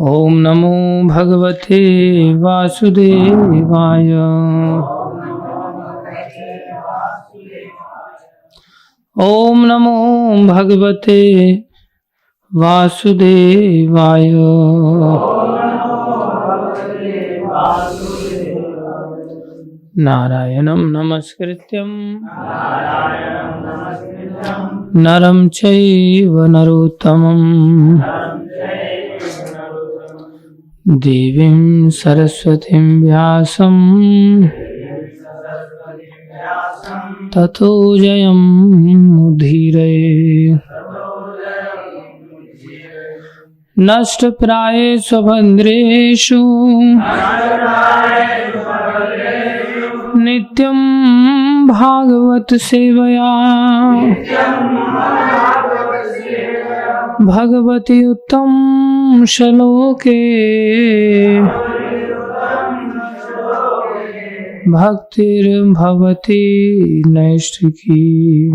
ओम नमो भगवते वासुदेवाय। ओम नमो भगवते वासुदेवाय। नारायणं नमस्कृत्यं नरं चैव नरोत्तमं देवीं सरस्वतीं व्यासं ततो जयमुदीरये। नष्टप्रायेषु भद्रेषु नित्यं भागवत सेवया भगवति उत्तम श्लोके भक्तिर्भवति नैष्ठिकी।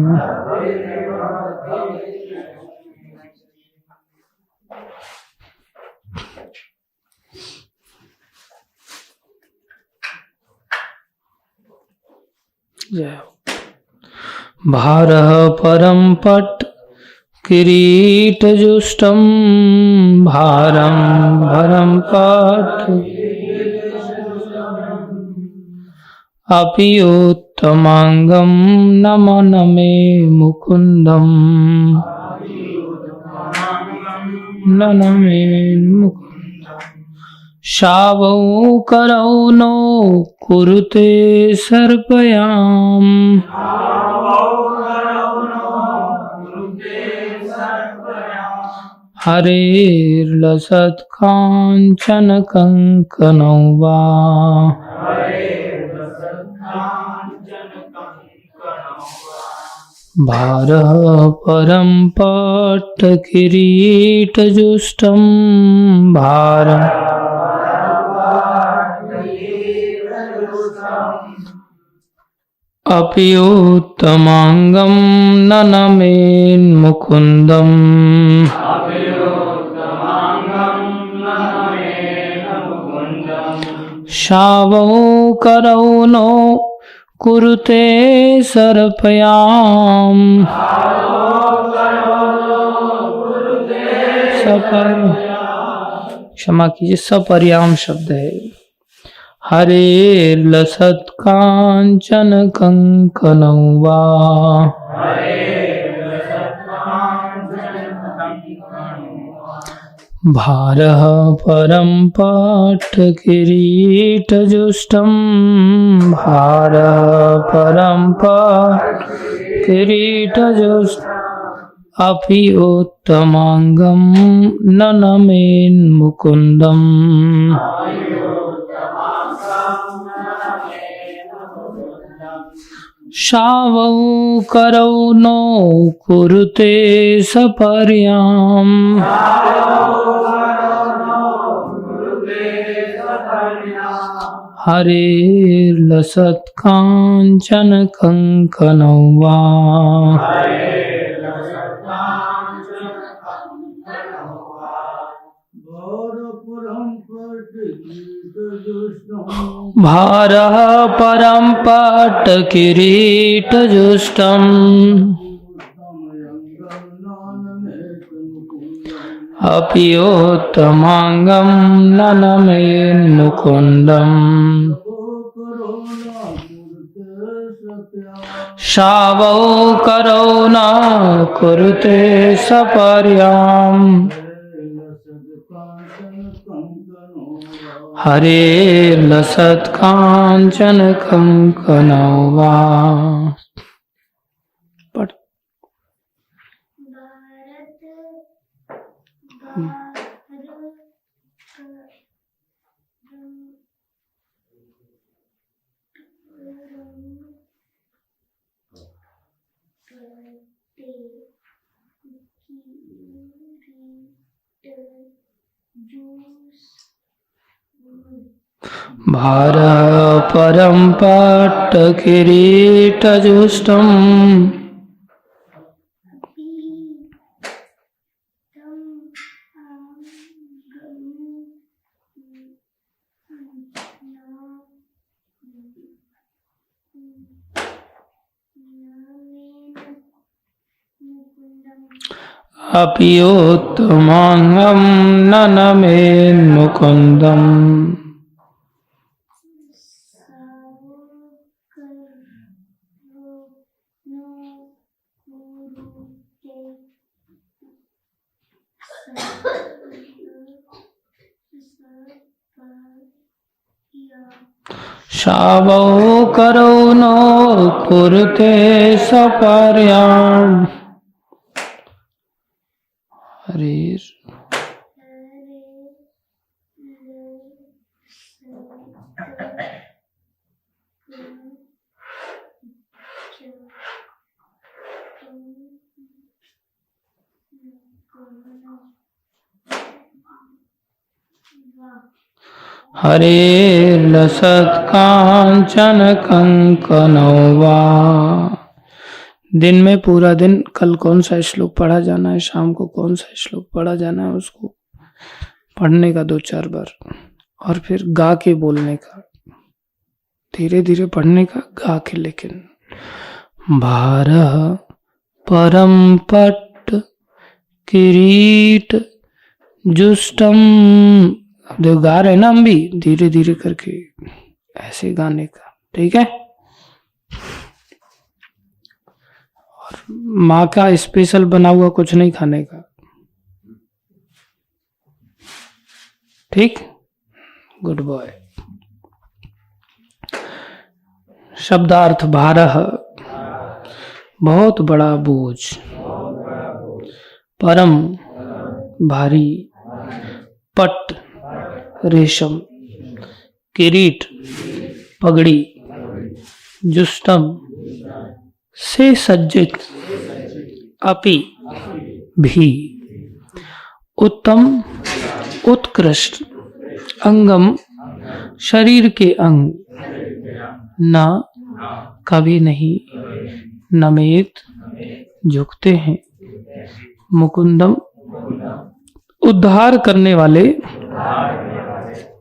भारः परं पट् किरीटजुष्टं भारं भरं पट् अपि उत्तमांगं नमनमे मुकुन्दं ननमे मुकुन्दं। शावौ करौ नो कुरुते सर्पयाम् हरेर्लसत्काञ्चन कंकणौ वा भारः परं पट्टकिरीटजुष्टं भारम् अपि उत्तमांगं ननमेन्मुकुन्दम् शावौ करौ नो कुरुते सर्पयाम् क्षमा कीजिए, सपर्याम शब्द है। हरेर्लसत्काञ्चन कंकणौ वा भारः परं पट्टकिरीटजुष्टं भारः परं पट्टकिरीटजुष्टम् अपि उत्तमांगं ननमेन्मुकुन्दम् शावौ करौ नो कुरुते सपर्याम् हरेर्लसत्काञ्चन कंकणौ वा भारः परं पट्टकिरीटजुष्टं अपि उत्तमांगं ननमेन्मुकुन्दम् शावौ करौ न कुरुते सपर्याम् हरेर्लसत्काञ्चन कंकणौ वा। भारः परं पट्टकिरीटजुष्टं अपियोत्तमांगम ननमेन मुकुंदम। शावो करो नो कुरुते सपर्याम। हरे हरे लसत कांचन कंकनौवा। दिन में पूरा दिन कल कौन सा श्लोक पढ़ा जाना है, शाम को कौन सा श्लोक पढ़ा जाना है, उसको पढ़ने का 2-4 बार, और फिर गा के बोलने का, धीरे धीरे पढ़ने का, गा के। लेकिन भारः परम पट्ट किरीट जुष्टम। जो गा रहे ना हम भी, धीरे धीरे करके ऐसे गाने का, ठीक है। और माँ का स्पेशल बना हुआ कुछ नहीं खाने का, ठीक। Good boy. शब्दार्थ भारः बहुत बड़ा बोझ, परम भारी, पट्ट रेशम, किरीट पगड़ी, जुष्टम से सज्जित, अपि भी, उत्तम उत्कृष्ट, अंगम शरीर के अंग, न कभी नहीं, नमेत झुकते हैं, मुकुंदम उद्धार करने वाले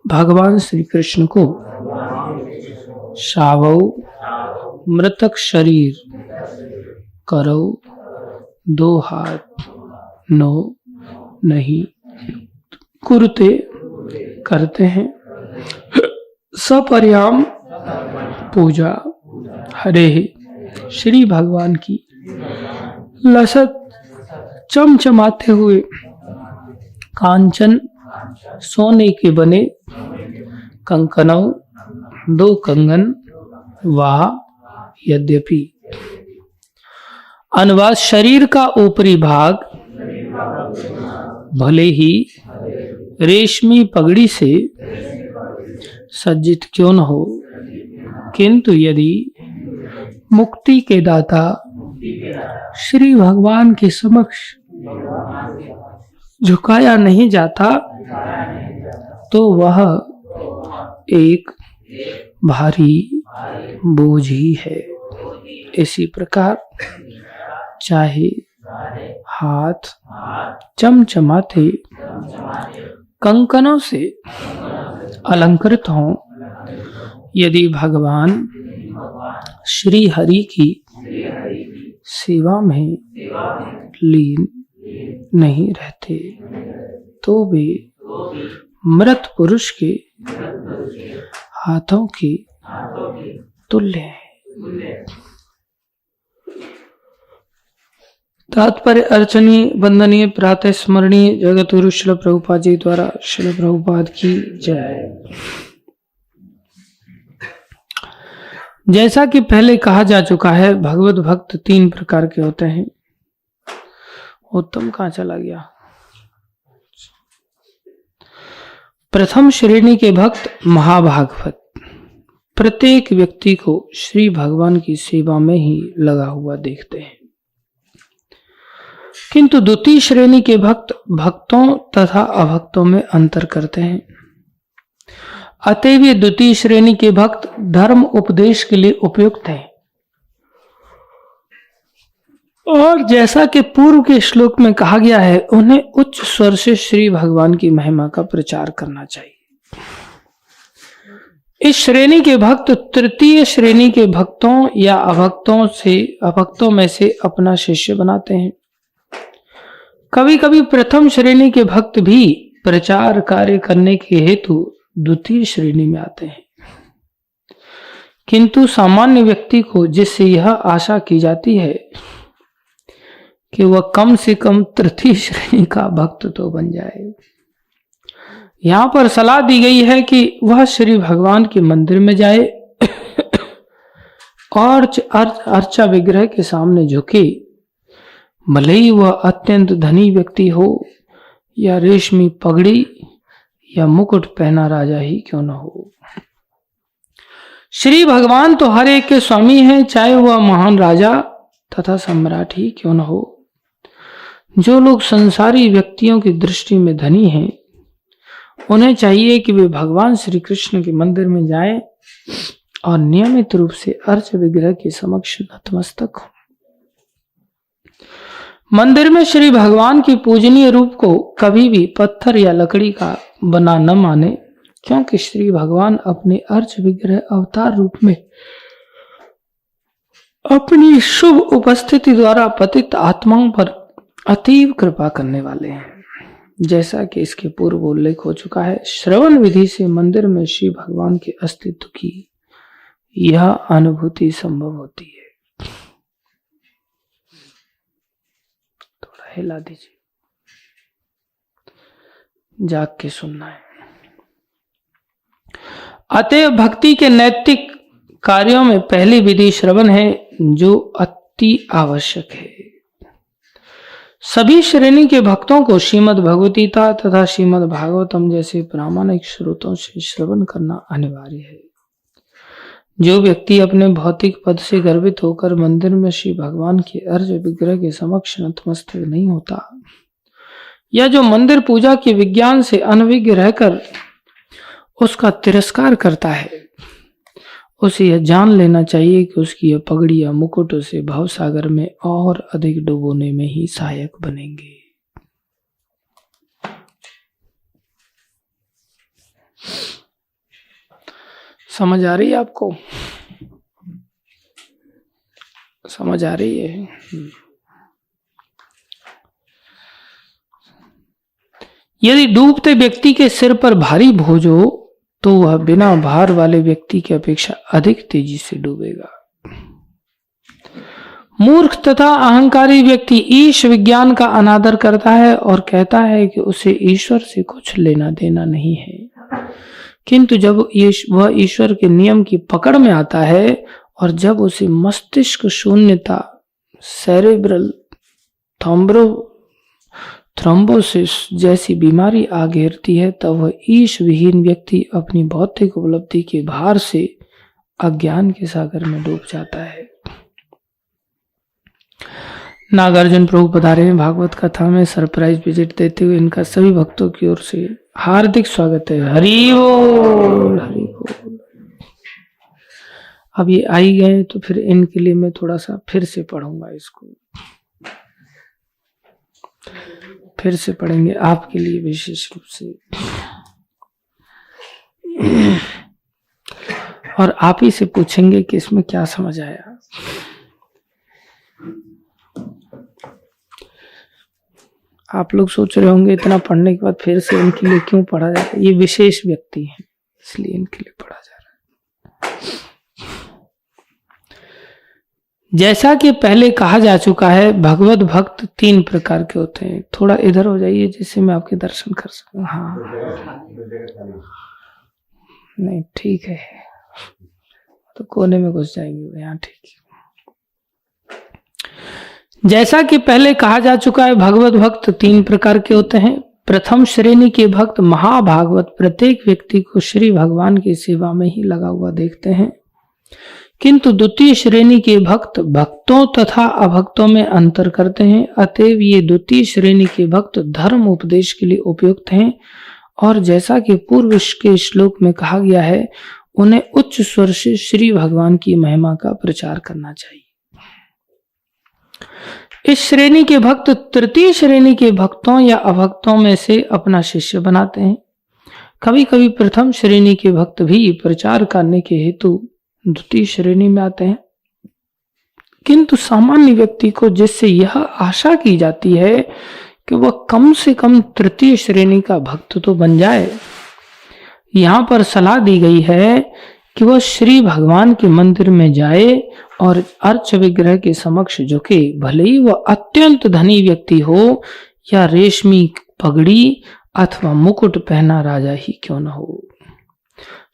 भगवान श्री कृष्ण को, शावौ मृतक शरीर, करौ 2 हाथ, नो नहीं, कुरुते करते हैं, सपर्याम पूजा, हरे श्री भगवान की, लसत चमचमाते हुए, कांचन सोने के बने, कंकनौ 2 कंगन, वाह यद्यपि। अनुवाद, शरीर का ऊपरी भाग भले ही रेशमी पगड़ी से सज्जित क्यों न हो, किंतु यदि मुक्ति के दाता श्री भगवान के समक्ष झुकाया नहीं जाता तो वह एक भारी बोझ ही है। इसी प्रकार चाहे हाथ चमचमाते कंकनों से अलंकृत हों, यदि भगवान श्री हरि की सेवा में लीन नहीं रहते तो वे मृत पुरुष के हाथों के तुल्य हैं। तात्पर्य, अर्चनीय, वंदनीय, प्रातः स्मरणीय जगत गुरु श्रील प्रभुपाद जी द्वारा श्रील प्रभुपाद की जय। जैसा कि पहले कहा जा चुका है, भगवत भक्त 3 प्रकार के होते हैं। उत्तम कहाँ चला गया? प्रथम श्रेणी के भक्त महाभागवत प्रत्येक व्यक्ति को श्री भगवान की सेवा में ही लगा हुआ देखते हैं, किंतु द्वितीय श्रेणी के भक्त भक्तों तथा अभक्तों में अंतर करते हैं। अतएव द्वितीय श्रेणी के भक्त धर्म उपदेश के लिए उपयुक्त हैं, और जैसा कि पूर्व के श्लोक में कहा गया है, उन्हें उच्च स्वर से श्री भगवान की महिमा का प्रचार करना चाहिए। इस श्रेणी के भक्त तृतीय श्रेणी के भक्तों या अभक्तों में से अपना शिष्य बनाते हैं, कभी कभी प्रथम श्रेणी के भक्त भी प्रचार कार्य करने के हेतु द्वितीय श्रेणी में आते हैं, किंतु सामान्य व्यक्ति को जिससे यह आशा की जाती है कि वह कम से कम तृतीय श्रेणी का भक्त तो बन जाए, यहां पर सलाह दी गई है कि वह श्री भगवान के मंदिर में जाए और अर्चा विग्रह के सामने झुके, भले ही वह अत्यंत धनी व्यक्ति हो या रेशमी पगड़ी या मुकुट पहना राजा ही क्यों न हो। श्री भगवान तो हर एक के स्वामी हैं, चाहे वह महान राजा तथा सम्राट ही क्यों न हो। जो लोग संसारी व्यक्तियों की दृष्टि में धनी हैं, उन्हें चाहिए कि वे भगवान श्री कृष्ण के मंदिर में जाएं और नियमित रूप से अर्च विग्रह के समक्ष नतमस्तक हों। मंदिर में श्री भगवान की पूजनीय रूप को कभी भी पत्थर या लकड़ी का बना न माने, क्योंकि श्री भगवान अपने अर्च विग्रह अवतार रूप में अपनी शुभ उपस्थिति द्वारा पतित आत्माओं पर अतीव कृपा करने वाले हैं। जैसा कि इसके पूर्व उल्लेख हो चुका है, श्रवण विधि से मंदिर में श्री भगवान के अस्तित्व की यह अनुभूति संभव होती है। थोड़ा हिला दीजिए, जाग के सुनना है। अतः भक्ति के नैतिक कार्यों में पहली विधि श्रवण है, जो अति आवश्यक है। सभी श्रेणी के भक्तों को श्रीमद् भगवद्गीता तथा श्रीमद् भागवतम जैसे प्रामाणिक स्रोतों से श्रवण करना अनिवार्य है। जो व्यक्ति अपने भौतिक पद से गर्वित होकर मंदिर में श्री भगवान के अर्च विग्रह के समक्ष नतमस्तक नहीं होता, या जो मंदिर पूजा के विज्ञान से अनभिज्ञ रहकर उसका तिरस्कार करता है, उसे यह जान लेना चाहिए कि उसकी यह पगड़ी या मुकुट उसे भवसागर में और अधिक डुबोने में ही सहायक बनेंगे। समझ आ रही है आपको? समझ आ रही है? यदि डूबते व्यक्ति के सिर पर भारी बोझ हो तो वह बिना भार वाले व्यक्ति की अपेक्षा अधिक तेजी से डूबेगा। मूर्ख तथा अहंकारी व्यक्ति ईश विज्ञान का अनादर करता है और कहता है कि उसे ईश्वर से कुछ लेना देना नहीं है, किंतु जब वह ईश्वर के नियम की पकड़ में आता है और जब उसे मस्तिष्क शून्यता, सेरेब्रल थ्रोम्बोसिस जैसी बीमारी आ घेरती है, तब वह ईश विहीन व्यक्ति अपनी भौतिक उपलब्धि के भार से अज्ञान के सागर में डूब जाता है। नागार्जुन प्रभु पधारे हैं। भागवत कथा में सरप्राइज विजिट देते हुए इनका सभी भक्तों की ओर से हार्दिक स्वागत है। हरि बोल, हरि बोल। अब ये आई गए तो फिर इनके लिए मैं थोड़ा सा फिर से पढ़ूंगा, इसको फिर से पढ़ेंगे आपके लिए विशेष रूप से, और आप ही से पूछेंगे कि इसमें क्या समझ आया। आप लोग सोच रहे होंगे इतना पढ़ने के बाद फिर से इनके लिए क्यों पढ़ा जाता है। ये विशेष व्यक्ति हैं, इसलिए इनके लिए पढ़ा जा रहा है। जैसा कि पहले कहा जा चुका है, भगवत भक्त 3 प्रकार के होते हैं। थोड़ा इधर हो जाइए जिससे मैं आपके दर्शन कर सकूं। हाँ, नहीं ठीक है, तो कोने में घुस जाएंगे यहाँ, ठीक है। जैसा कि पहले कहा जा चुका है, भगवत भक्त 3 प्रकार के होते हैं। प्रथम श्रेणी के भक्त महाभागवत प्रत्येक व्यक्ति को श्री भगवान की सेवा में ही लगा हुआ देखते हैं, किंतु द्वितीय श्रेणी के भक्त भक्तों तथा अभक्तों में अंतर करते हैं। अतएव ये द्वितीय श्रेणी के भक्त धर्म उपदेश के लिए उपयुक्त हैं, और जैसा कि पूर्व के श्लोक में कहा गया है, उन्हें उच्च स्वर से श्री भगवान की महिमा का प्रचार करना चाहिए। इस श्रेणी के भक्त तृतीय श्रेणी के भक्तों या अभक्तों में से अपना शिष्य बनाते हैं। कभी कभी प्रथम श्रेणी के भक्त भी प्रचार करने के हेतु द्वितीय श्रेणी में आते हैं, किंतु सामान्य व्यक्ति को जिससे यह आशा की जाती है कि वह कम से कम तृतीय श्रेणी का भक्त तो बन जाए। यहाँ पर सलाह दी गई है कि वह श्री भगवान के मंदिर में जाए और अर्च विग्रह के समक्ष झुके, भले ही वह अत्यंत धनी व्यक्ति हो या रेशमी पगड़ी अथवा मुकुट पहना राजा ही क्यों न हो।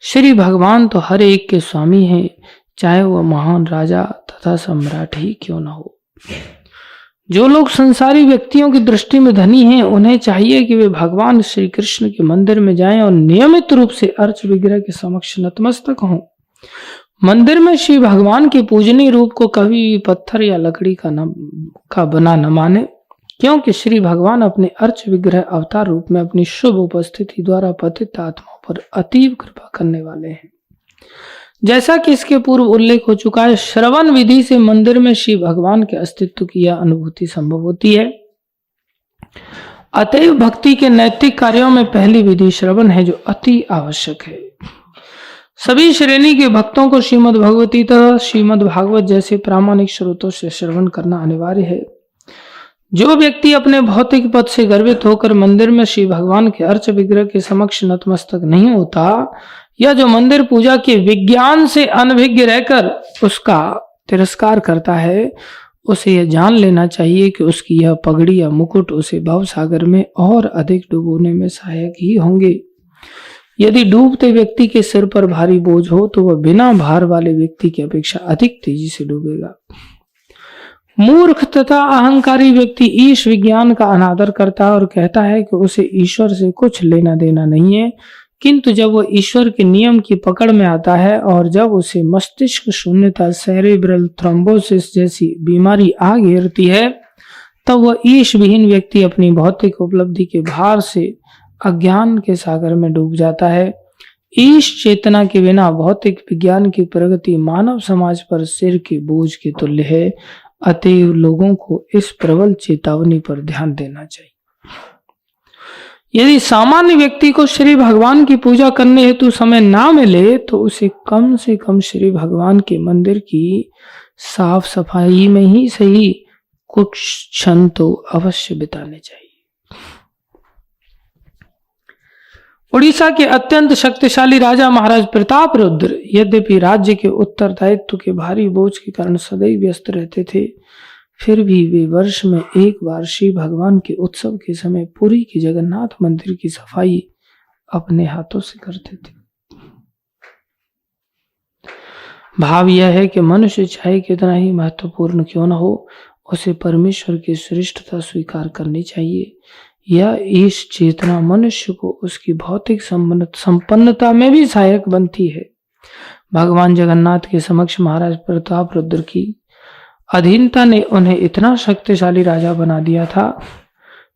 श्री भगवान तो हर एक के स्वामी हैं, चाहे वह महान राजा तथा सम्राट ही क्यों न हो। जो लोग संसारी व्यक्तियों की दृष्टि में धनी हैं, उन्हें चाहिए कि वे भगवान श्री कृष्ण के मंदिर में जाएं और नियमित रूप से अर्च विग्रह के समक्ष नतमस्तक हों। मंदिर में श्री भगवान के पूजनीय रूप को कभी भी पत्थर या लकड़ी का बना न माने, क्योंकि श्री भगवान अपने अर्च विग्रह अवतार रूप में अपनी शुभ उपस्थिति द्वारा पतित आत्माओं पर अतीव कृपा करने वाले हैं। जैसा कि इसके पूर्व उल्लेख हो चुका है, श्रवण विधि से मंदिर में श्री भगवान के अस्तित्व की यह अनुभूति संभव होती है। अतएव भक्ति के नैतिक कार्यों में पहली विधि श्रवण है, जो अति आवश्यक है। सभी श्रेणी के भक्तों को श्रीमद् भगवती तथा श्रीमद् भागवत जैसे प्रामाणिक स्रोतों से श्रवण करना अनिवार्य है। जो व्यक्ति अपने भौतिक पद से गर्वित होकर मंदिर में श्री भगवान के अर्च विग्रह के समक्ष नतमस्तक नहीं होता, या जो मंदिर पूजा के विज्ञान से अनभिज्ञ रहकर उसका तिरस्कार करता है, उसे यह जान लेना चाहिए कि उसकी यह पगड़ी या मुकुट उसे भवसागर में और अधिक डुबोने में सहायक ही होंगे। यदि डूबते व्यक्ति के सिर पर भारी बोझ हो तो वह बिना भार वाले व्यक्ति की अपेक्षा अधिक तेजी से डूबेगा। मूर्ख तथा अहंकारी व्यक्ति ईश विज्ञान का अनादर करता है और कहता है कि उसे ईश्वर से कुछ लेना देना नहीं है, किंतु जब वह ईश्वर के नियम की पकड़ में आता है और जब उसे मस्तिष्क शून्यता, सेरेब्रल थ्रोम्बोसिस जैसी बीमारी आ घेरती है, तब वह ईश विहीन व्यक्ति अपनी भौतिक उपलब्धि के भार से अज्ञान के सागर में डूब जाता है। ईश चेतना के बिना भौतिक विज्ञान की प्रगति मानव समाज पर सिर के बोझ के तुल्य है। अतएव लोगों को इस प्रबल चेतावनी पर ध्यान देना चाहिए। यदि सामान्य व्यक्ति को श्री भगवान की पूजा करने हेतु समय ना मिले तो उसे कम से कम श्री भगवान के मंदिर की साफ सफाई में ही सही कुछ क्षण तो अवश्य बिताने चाहिए। उड़ीसा के अत्यंत शक्तिशाली राजा महाराज प्रतापरुद्र यद्यपि राज्य के उत्तरदायित्व के भारी बोझ के कारण सदैव व्यस्त रहते थे, फिर भी वे वर्ष में एक बार श्री भगवान के उत्सव के समय पुरी के जगन्नाथ मंदिर की सफाई अपने हाथों से करते थे। भाव यह है कि मनुष्य चाहे कितना ही महत्वपूर्ण क्यों न हो, उसे परमेश्वर की श्रेष्ठता स्वीकार करनी चाहिए। यह इस चेतना मनुष्य को उसकी भौतिक संपन्नता में भी सहायक बनती है। भगवान जगन्नाथ के समक्ष महाराज प्रतापरुद्र की अधीनता ने उन्हें इतना शक्तिशाली राजा बना दिया था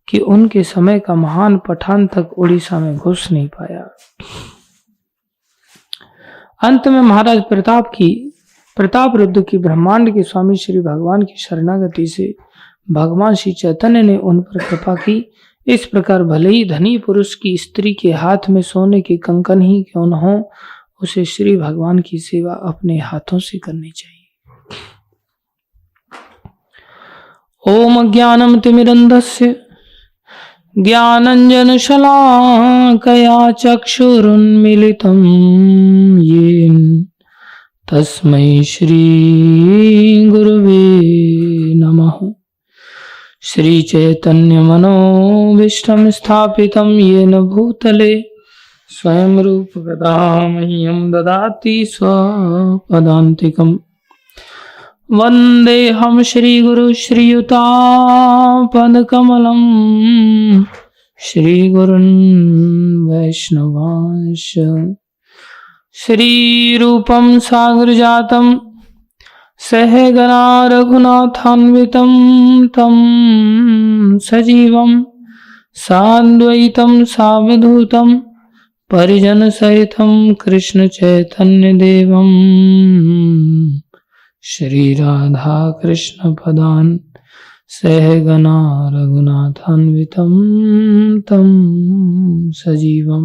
कि उनके समय का महान पठान तक उड़ीसा में घुस नहीं पाया। अंत में महाराज प्रतापरुद्र की ब्रह्मांड के स्वामी श्री भगवान की शरणागति से भगवान श्री चैतन्य ने उन पर कृपा की। इस प्रकार भले ही धनी पुरुष की स्त्री के हाथ में सोने के कंकन ही क्यों न हो, उसे श्री भगवान की सेवा अपने हाथों से करनी चाहिए। ओम ज्ञानम तिमिरन्धस्य ज्ञानंजन शलाकया चक्षुरुन्मीलितं येन तस्मै श्री गुरुवे नमः। श्री चैतन्य मनोभीष्टं स्थापितं येन भूतले स्वयं रूप कदा मह्यं ददाति स्वपदान्तिकम्। वन्देऽहं श्रीगुरु श्रीयुतापदकमलं श्रीगुरुन् वैष्णवांश। श्रीरूपं साग्रजातं सहगना रघुनाथान्वितं तं सजीवं साद्वैतं सावधूतं परिजनसहितं कृष्ण चैतन्य देवं श्री राधा कृष्ण पदान् सहगना रघुनाथान्वितं तं सजीवं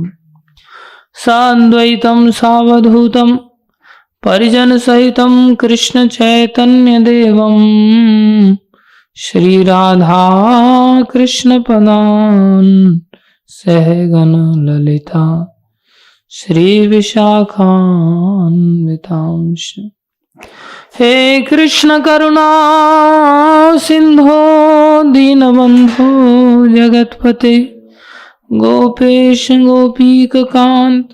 साद्वैतं सावधूतं परिजन सहितं कृष्ण चैतन्य देवं श्री राधा कृष्ण पदान सहगण ललिता श्री विशाखान्वितांश। हे कृष्ण करुणा सिंधो दीनबंधो जगतपते गोपेश गोपीकांत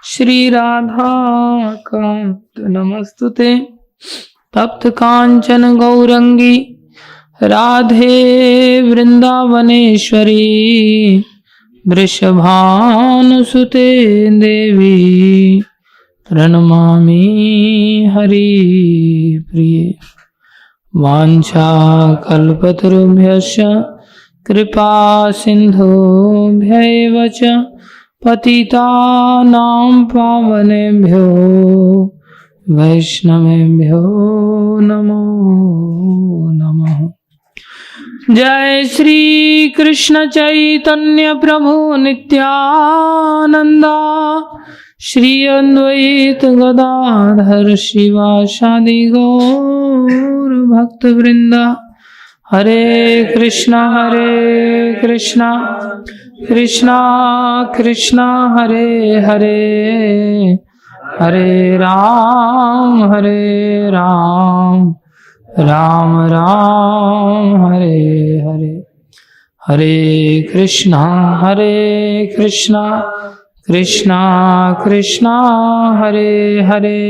श्री राधा कांत नमस्तुते। तप्त कांचन गौरंगी राधे वृंदावनेश्वरी वृषभानुसुते देवी प्रणमामि हरिप्रिये। वाञ्छाकल्पतरुभ्यश्च कृपा सिन्धुभ्यैव च पतितानां पावनेभ्यो वैष्णवेभ्यो नमो नमः। जय श्री कृष्ण चैतन्य प्रभु नित्यानंदा श्री अद्वैत गदाधर शिवासादि गौर भक्त वृंदा। हरे कृष्णा कृष्णा कृष्णा हरे हरे हरे राम राम राम हरे हरे। हरे कृष्णा कृष्णा कृष्णा हरे हरे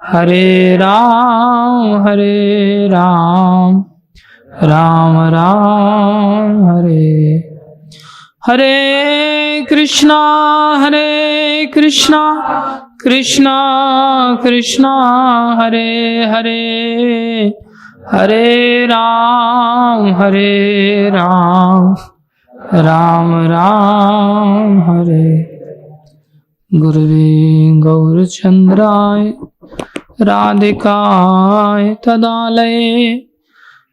हरे राम राम राम हरे हरे। कृष्णा कृष्णा कृष्णा हरे हरे हरे राम राम राम हरे। गुरुवे गौरचंद्राय राधिकाय तदालये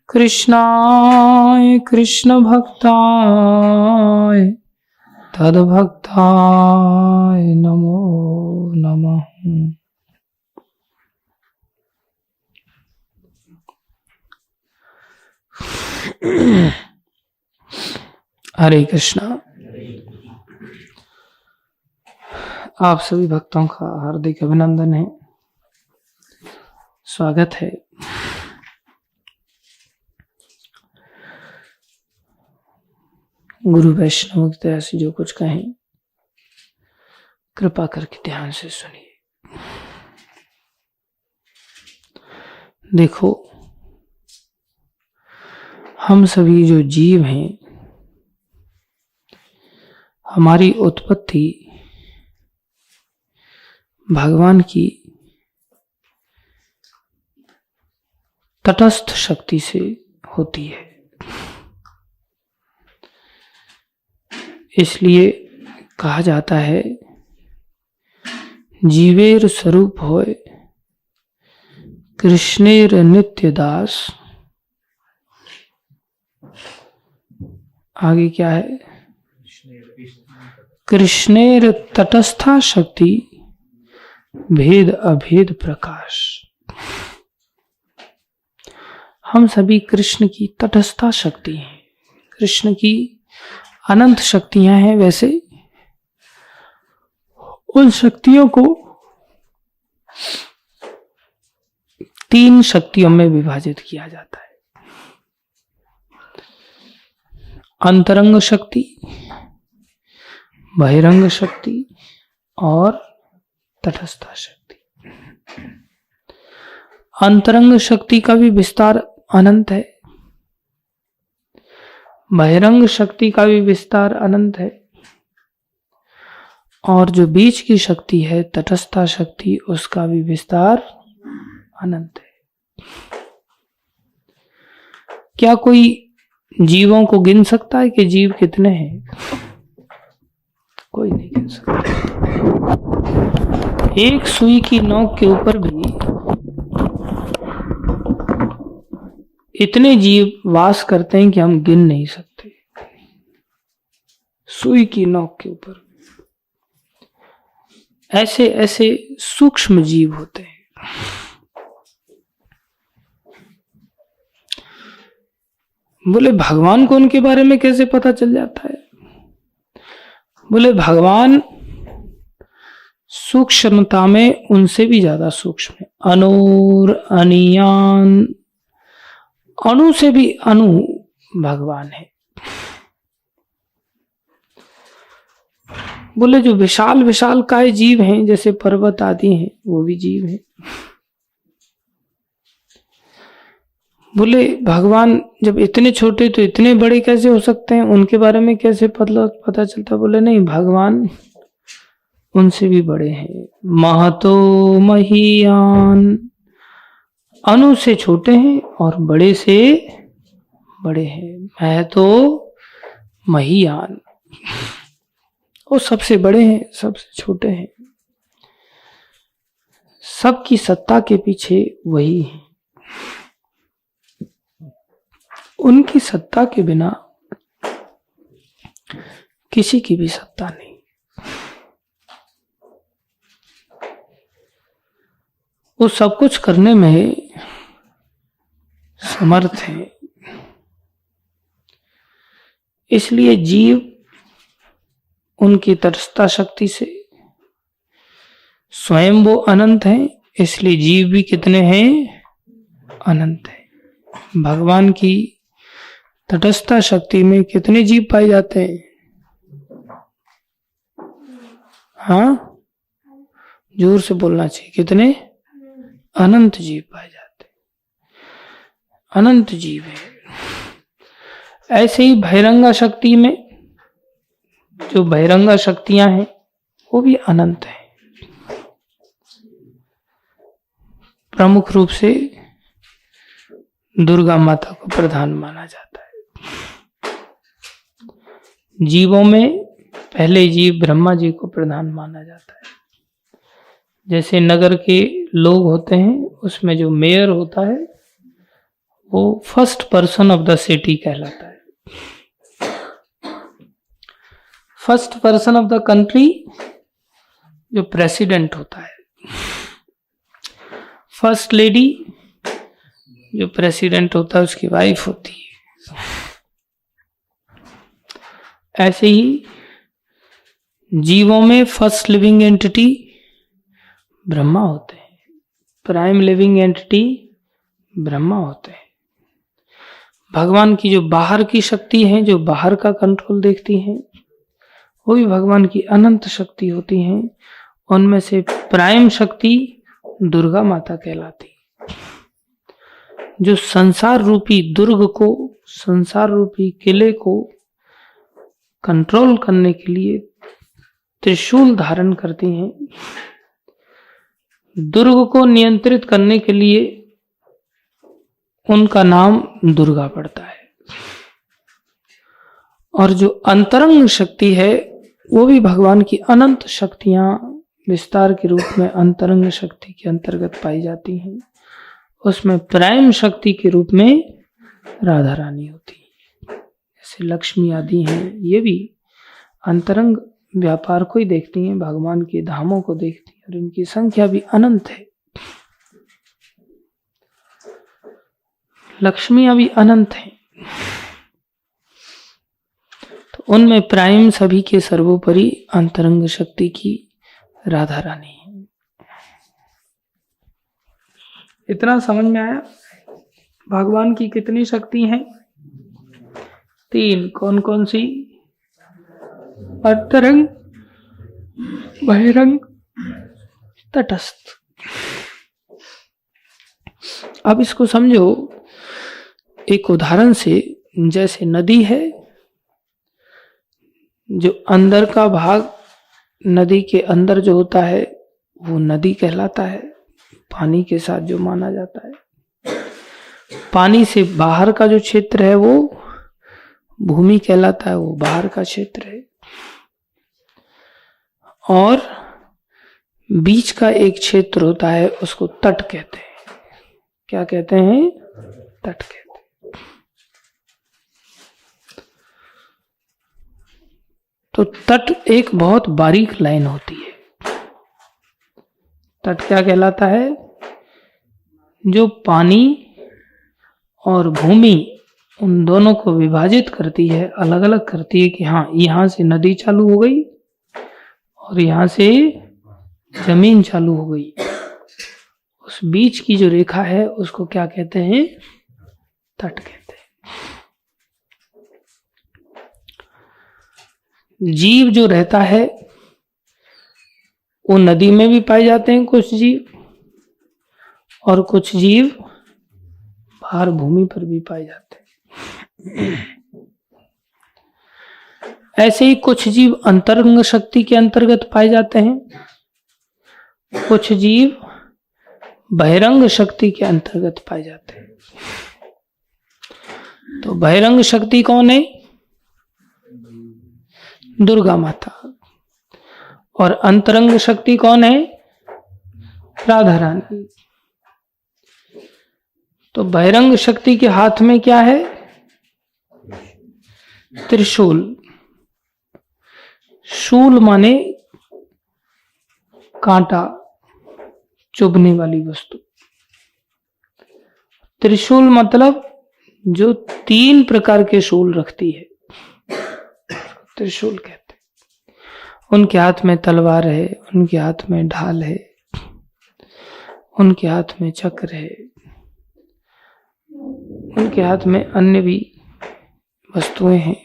कृष्णाय कृष्ण भक्ताय तद्भक्ताय नमो नमः। हरे कृष्णा। आप सभी भक्तों का हार्दिक अभिनंदन है, स्वागत है। गुरु वैष्णव की तरह से जो कुछ कहें कृपा करके ध्यान से सुनिए। देखो, हम सभी जो जीव हैं, हमारी उत्पत्ति भगवान की तटस्थ शक्ति से होती है। इसलिए कहा जाता है जीवेर स्वरूप होय कृष्णेर नित्य दास। आगे क्या है? कृष्णेर तटस्था शक्ति भेद अभेद प्रकाश। हम सभी कृष्ण की तटस्था शक्ति हैं, कृष्ण की अनंत शक्तियां हैं। वैसे उन शक्तियों को 3 शक्तियों में विभाजित किया जाता है। अंतरंग शक्ति, बहिरंग शक्ति और तटस्था शक्ति। अंतरंग शक्ति का भी विस्तार अनंत है, बहिरंग शक्ति का भी विस्तार अनंत है, और जो बीच की शक्ति है तटस्था शक्ति, उसका भी विस्तार अनंत है। क्या कोई जीवों को गिन सकता है कि जीव कितने हैं? कोई नहीं गिन सकता। एक सुई की नोक के ऊपर भी इतने जीव वास करते हैं कि हम गिन नहीं सकते। सुई की नोक के ऊपर ऐसे ऐसे सूक्ष्म जीव होते हैं। बोले भगवान को उनके बारे में कैसे पता चल जाता है? बोले भगवान सूक्ष्मता में उनसे भी ज्यादा सूक्ष्म है। अणुर अनियान, अणु से भी अणु भगवान है। बोले जो विशाल विशाल काय जीव हैं, जैसे पर्वत आदि हैं, वो भी जीव हैं। बोले भगवान जब इतने छोटे तो इतने बड़े कैसे हो सकते हैं, उनके बारे में कैसे पता चलता? बोले नहीं, भगवान उनसे भी बड़े हैं। महतो महीयान, अणु से छोटे हैं और बड़े से बड़े हैं। महतो महीयान, वो सबसे बड़े हैं, सबसे छोटे हैं। सबकी सत्ता के पीछे वही है। उनकी सत्ता के बिना किसी की भी सत्ता नहीं। वो सब कुछ करने में समर्थ है। इसलिए जीव उनकी तटस्था शक्ति से, स्वयं वो अनंत हैं, इसलिए जीव भी कितने हैं? अनंत है। भगवान की तटस्था शक्ति में कितने जीव पाए जाते हैं? हाँ, जोर से बोलना चाहिए। कितने? अनंत जीव पाए जाते हैं। अनंत जीव है। ऐसे ही बहिरंगा शक्ति में जो बहिरंगा शक्तियां हैं वो भी अनंत है। प्रमुख रूप से दुर्गा माता को प्रधान माना जाता है। जीवों में पहले जीव ब्रह्मा जी को प्रधान माना जाता है। जैसे नगर के लोग होते हैं, उसमें जो मेयर होता है वो first person of the city कहलाता है। First person of the country जो प्रेसिडेंट होता है। फर्स्ट लेडी जो प्रेसिडेंट होता है उसकी वाइफ होती है। ऐसे ही जीवों में फर्स्ट लिविंग एंटिटी ब्रह्मा होते हैं, प्राइम लिविंग एंटिटी ब्रह्मा होते हैं। भगवान की जो बाहर की शक्ति है, जो बाहर का कंट्रोल देखती हैं, वो भी भगवान की अनंत शक्ति होती हैं। उनमें से प्राइम शक्ति दुर्गा माता कहलाती है, जो संसार रूपी दुर्ग को, संसार रूपी किले को कंट्रोल करने के लिए त्रिशूल धारण करती हैं। दुर्ग को नियंत्रित करने के लिए उनका नाम दुर्गा पड़ता है। और जो अंतरंग शक्ति है वो भी भगवान की अनंत शक्तियां विस्तार के रूप में अंतरंग शक्ति के अंतर्गत पाई जाती हैं। उसमें प्राइम शक्ति के रूप में राधा रानी होती है। जैसे लक्ष्मी आदि हैं, ये भी अंतरंग व्यापार को ही देखती हैं, भगवान के धामों को देखती हैं, और इनकी संख्या भी अनंत है। लक्ष्मियां भी अनंत हैं। तो उनमें प्राइम सभी के सर्वोपरि अंतरंग शक्ति की राधा रानी है। इतना समझ में आया? भगवान की कितनी शक्ति हैं? 3। कौन कौन सी? अंतरंग, बहिरंग, तटस्थ। अब इसको समझो एक उदाहरण से। जैसे नदी है, जो अंदर का भाग नदी के अंदर जो होता है वो नदी कहलाता है, पानी के साथ जो माना जाता है। पानी से बाहर का जो क्षेत्र है वो भूमि कहलाता है, वो बाहर का क्षेत्र है। और बीच का एक क्षेत्र होता है, उसको तट कहते हैं। क्या कहते हैं? तट कहते हैं। तो तट एक बहुत बारीक लाइन होती है। तट क्या कहलाता है? जो पानी और भूमि उन दोनों को विभाजित करती है, अलग अलग करती है कि हाँ यहां से नदी चालू हो गई और यहां से जमीन चालू हो गई। उस बीच की जो रेखा है उसको क्या कहते हैं? तट कहते हैं। जीव जो रहता है वो नदी में भी पाए जाते हैं कुछ जीव, और कुछ जीव बाहर भूमि पर भी पाए जाते हैं। ऐसे ही कुछ जीव अंतरंग शक्ति के अंतर्गत पाए जाते हैं, कुछ जीव बहिरंग शक्ति के अंतर्गत पाए जाते हैं। तो बहिरंग शक्ति कौन है? दुर्गा माता। और अंतरंग शक्ति कौन है? राधा रानी। तो बहिरंग शक्ति के हाथ में क्या है? त्रिशूल। शूल माने कांटा, चुभने वाली वस्तु। त्रिशूल मतलब जो 3 प्रकार के शूल रखती है, त्रिशूल कहते हैं। उनके हाथ में तलवार है, उनके हाथ में ढाल है, उनके हाथ में चक्र है, उनके हाथ में अन्य भी वस्तुएं हैं।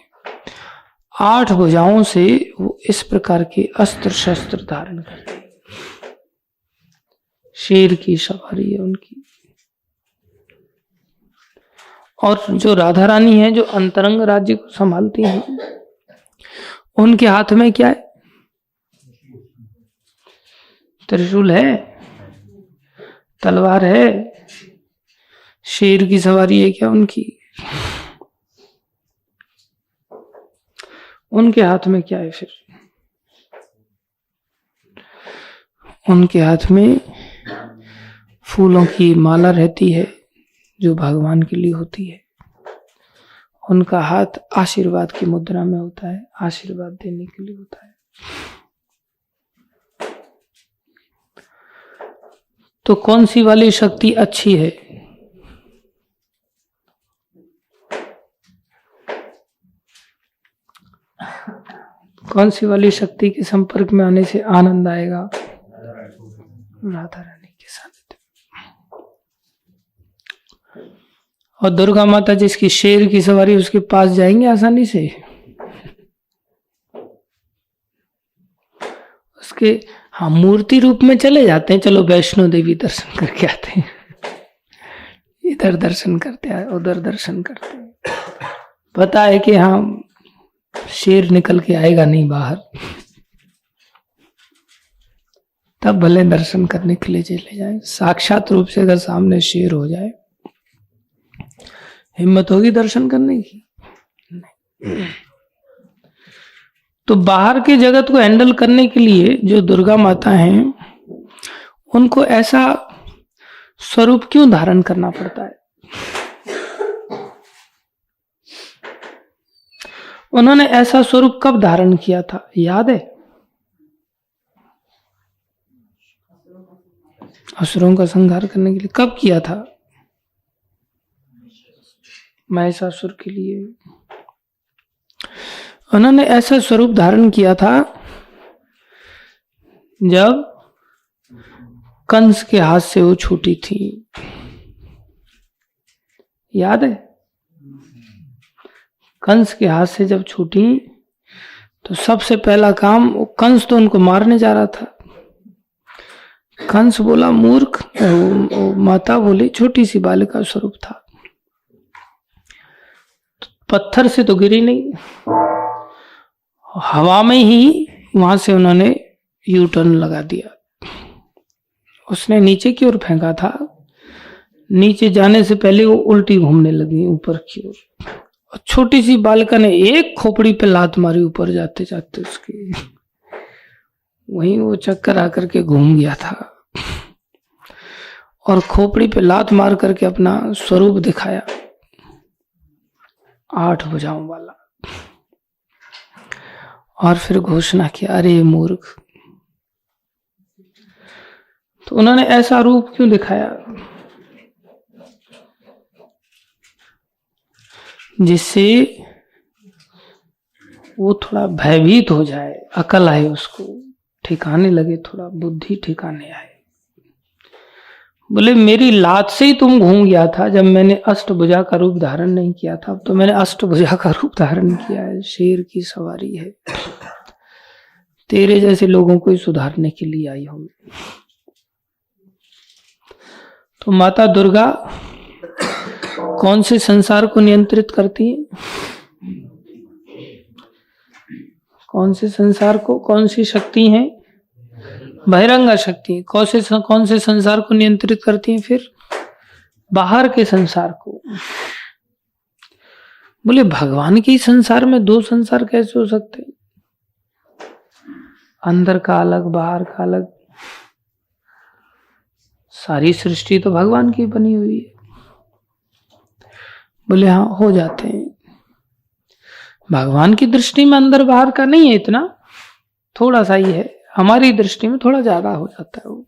8 भुजाओं से वो इस प्रकार के अस्त्र शस्त्र धारण करते हैं। शेर की सवारी है उनकी। और जो राधा रानी है, जो अंतरंग राज्य को संभालती हैं, उनके हाथ में क्या है? त्रिशूल है, तलवार है, शेर की सवारी है क्या उनकी? उनके हाथ में क्या है फिर? उनके हाथ में फूलों की माला रहती है जो भगवान के लिए होती है। उनका हाथ आशीर्वाद की मुद्रा में होता है, आशीर्वाद देने के लिए होता है। तो कौन सी वाली शक्ति अच्छी है? कौन सी वाली शक्ति के संपर्क में आने से आनंद आएगा? राधा रानी के साथ। और दुर्गा माता जिसकी शेर की सवारी, उसके पास जाएंगे आसानी से? उसके हाँ मूर्ति रूप में चले जाते हैं, चलो वैष्णो देवी दर्शन करके आते हैं, इधर दर्शन करते हैं, उधर दर्शन करते हैं। पता है कि हाँ शेर निकल के आएगा नहीं बाहर, तब भले दर्शन करने के लिए चले जाए। साक्षात रूप से अगर सामने शेर हो जाए, हिम्मत होगी दर्शन करने की? नहीं। तो बाहर के जगत को हैंडल करने के लिए जो दुर्गा माता हैं, उनको ऐसा स्वरूप क्यों धारण करना पड़ता है? उन्होंने ऐसा स्वरूप कब धारण किया था, याद है? असुरों का संहार करने के लिए। कब किया था? महिषासुर के लिए। उन्होंने ऐसा स्वरूप धारण किया था जब कंस के हाथ से वो छूटी थी, याद है? कंस के हाथ से जब छूटी तो सबसे पहला काम, वो कंस तो उनको मारने जा रहा था। कंस बोला मूर्ख, माता बोली छोटी सी बालिका स्वरूप था, पत्थर से तो गिरी नहीं, हवा में ही वहां से उन्होंने यू टर्न लगा दिया। उसने नीचे की ओर फेंका था, नीचे जाने से पहले वो उल्टी घूमने लगी ऊपर की ओर, और छोटी सी बालिका ने एक खोपड़ी पे लात मारी ऊपर जाते जाते, उसकी वहीं वो चक्कर आकर के घूम गया था और खोपड़ी पे लात मार करके अपना स्वरूप दिखाया, 8 भुजाओं वाला। और फिर घोषणा किया, अरे मूर्ख। तो उन्होंने ऐसा रूप क्यों दिखाया? जिससे वो थोड़ा भयभीत हो जाए, अकल आए, उसको ठिकाने लगे, थोड़ा बुद्धि ठिकाने आए। बोले मेरी लात से ही तुम घूम गया था जब मैंने अष्टभुजा का रूप धारण नहीं किया था, अब तो मैंने अष्टभुजा का रूप धारण किया है, शेर की सवारी है, तेरे जैसे लोगों को ही सुधारने के लिए आई हूं। तो माता दुर्गा कौन से संसार को नियंत्रित करती है? कौन से संसार को? कौन सी शक्ति है? बहिरंगा शक्ति। कौन से संसार को नियंत्रित करती हैं? फिर बाहर के संसार को। बोले भगवान के संसार में दो संसार कैसे हो सकते? अंदर का अलग, बाहर का अलग। सारी सृष्टि तो भगवान की बनी हुई है। बोले हाँ, हो जाते हैं। भगवान की दृष्टि में अंदर बाहर का नहीं है, इतना थोड़ा सा ही है, हमारी दृष्टि में थोड़ा ज्यादा हो जाता है वो।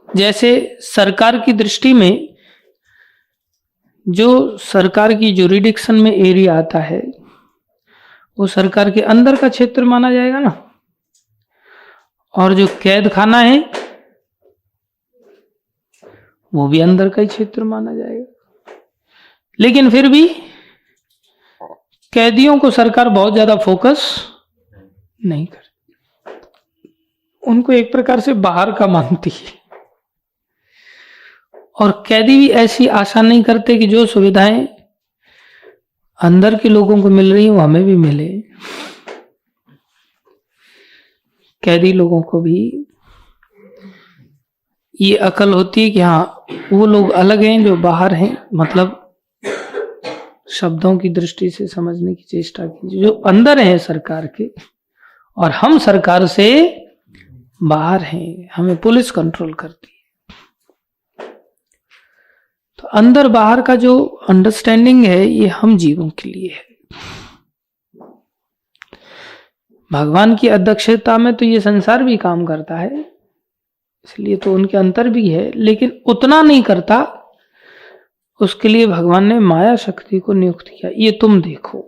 जैसे सरकार की दृष्टि में जो सरकार की जुरिडिक्शन में एरिया आता है वो सरकार के अंदर का क्षेत्र माना जाएगा ना, और जो कैद खाना है वो भी अंदर का ही क्षेत्र माना जाएगा। लेकिन फिर भी कैदियों को सरकार बहुत ज्यादा फोकस नहीं करती, उनको एक प्रकार से बाहर का मानती है। और कैदी भी ऐसी आशा नहीं करते कि जो सुविधाएं अंदर के लोगों को मिल रही है वो हमें भी मिले। कैदी लोगों को भी ये अकल होती है कि हाँ वो लोग अलग हैं जो बाहर हैं, मतलब शब्दों की दृष्टि से समझने की चेष्टा कीजिए, जो अंदर हैं सरकार के और हम सरकार से बाहर हैं, हमें पुलिस कंट्रोल करती है। तो अंदर बाहर का जो अंडरस्टैंडिंग है ये हम जीवों के लिए है। भगवान की अध्यक्षता में तो ये संसार भी काम करता है, इसलिए तो उनके अंतर भी है, लेकिन उतना नहीं करता। उसके लिए भगवान ने माया शक्ति को नियुक्त किया, ये तुम देखो।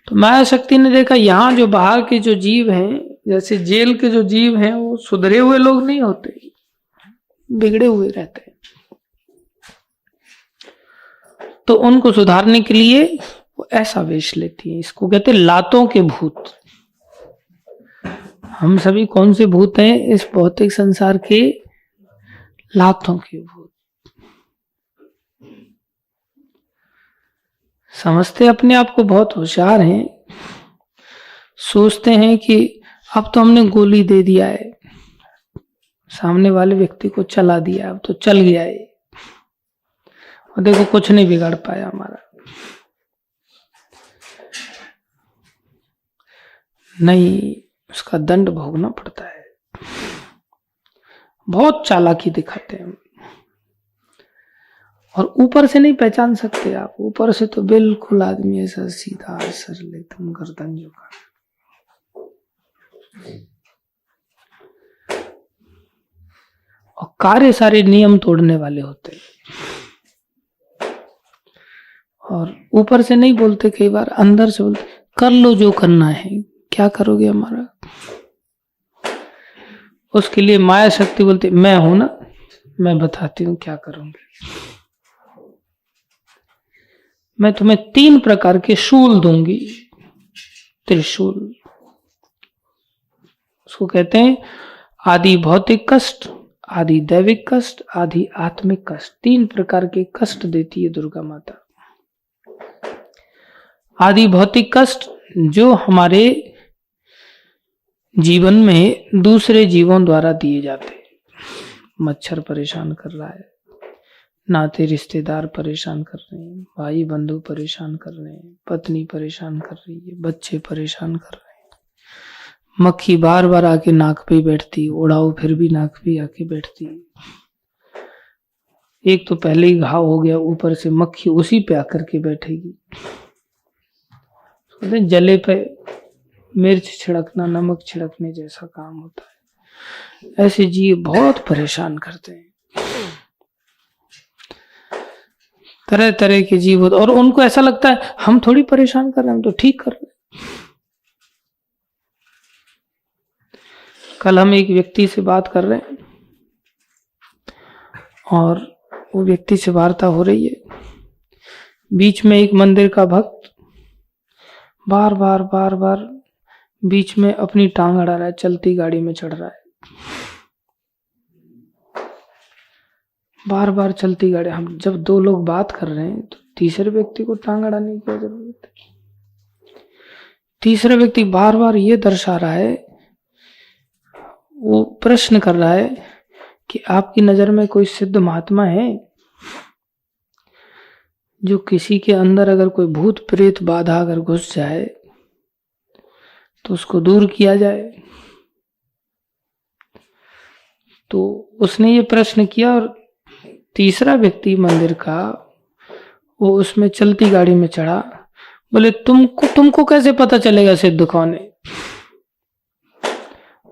तो माया शक्ति ने देखा यहां जो बाहर के जो जीव हैं, जैसे जेल के जो जीव हैं, वो सुधरे हुए लोग नहीं होते, बिगड़े हुए रहते हैं। तो उनको सुधारने के लिए वो ऐसा वेश लेती है। इसको कहते हैं लातों के भूत। हम सभी कौन से भूत हैं? इस भौतिक संसार के लातों के भूत। समझते अपने आप को बहुत होशियार हैं, सोचते हैं कि अब तो हमने गोली दे दिया है, सामने वाले व्यक्ति को चला दिया, अब तो चल गया है, और देखो कुछ नहीं बिगाड़ पाया हमारा। नहीं, उसका दंड भोगना पड़ता है। बहुत चालाकी दिखाते हैं और ऊपर से नहीं पहचान सकते आप। ऊपर से तो बिल्कुल आदमी ऐसा सीधा सरल एकदम गर्दन झुका। और कार्य सारे नियम तोड़ने वाले होते हैं। और ऊपर से नहीं बोलते, कई बार अंदर से बोलते, कर लो जो करना है। क्या करोगे हमारा? उसके लिए माया शक्ति बोलती मैं हूं ना, मैं बताती हूं क्या करूंगी। मैं तुम्हें 3 प्रकार के शूल दूंगी, त्रिशूल। उसको कहते हैं आदि भौतिक कष्ट, आदि दैविक कष्ट, आदि आत्मिक कष्ट। 3 प्रकार के कष्ट देती है दुर्गा माता। आदि भौतिक कष्ट जो हमारे जीवन में दूसरे जीवों द्वारा दिए जाते हैं। मच्छर परेशान कर रहा है, नाते रिश्तेदार परेशान कर रहे हैं, भाई बंधु परेशान कर रहे हैं, पत्नी परेशान कर रही है, बच्चे परेशान कर रहे हैं, मक्खी बार बार आके नाक पे बैठती, उड़ाओ फिर भी नाक पे आके बैठती। एक तो पहले ही घाव हो गया, ऊपर से मक्खी उसी पे आकर के बैठेगी। जले पे मिर्च छिड़कना, नमक छिड़कने जैसा काम होता है। ऐसे जीव बहुत परेशान करते हैं। तरह तरह के जीव होते और उनको ऐसा लगता है हम थोड़ी परेशान कर रहे हैं, हम तो ठीक कर रहे हैं। कल हम एक व्यक्ति से बात कर रहे हैं और वो व्यक्ति से वार्ता हो रही है। बीच में एक मंदिर का भक्त बार बार बीच में अपनी टांग अड़ा रहा है, चलती गाड़ी में चढ़ रहा है। बार बार चलती गाड़ी। हम जब दो लोग बात कर रहे हैं तो तीसरे व्यक्ति को टांग अड़ाने की क्या जरूरत है? तीसरा व्यक्ति बार बार ये दर्शा रहा है, वो प्रश्न कर रहा है कि आपकी नजर में कोई सिद्ध महात्मा है जो किसी के अंदर अगर कोई भूत प्रेत बाधा अगर घुस जाए तो उसको दूर किया जाए। तो उसने ये प्रश्न किया और तीसरा व्यक्ति मंदिर का वो उसमें चलती गाड़ी में चढ़ा। बोले तुमको कैसे पता चलेगा सिद्ध कौन है?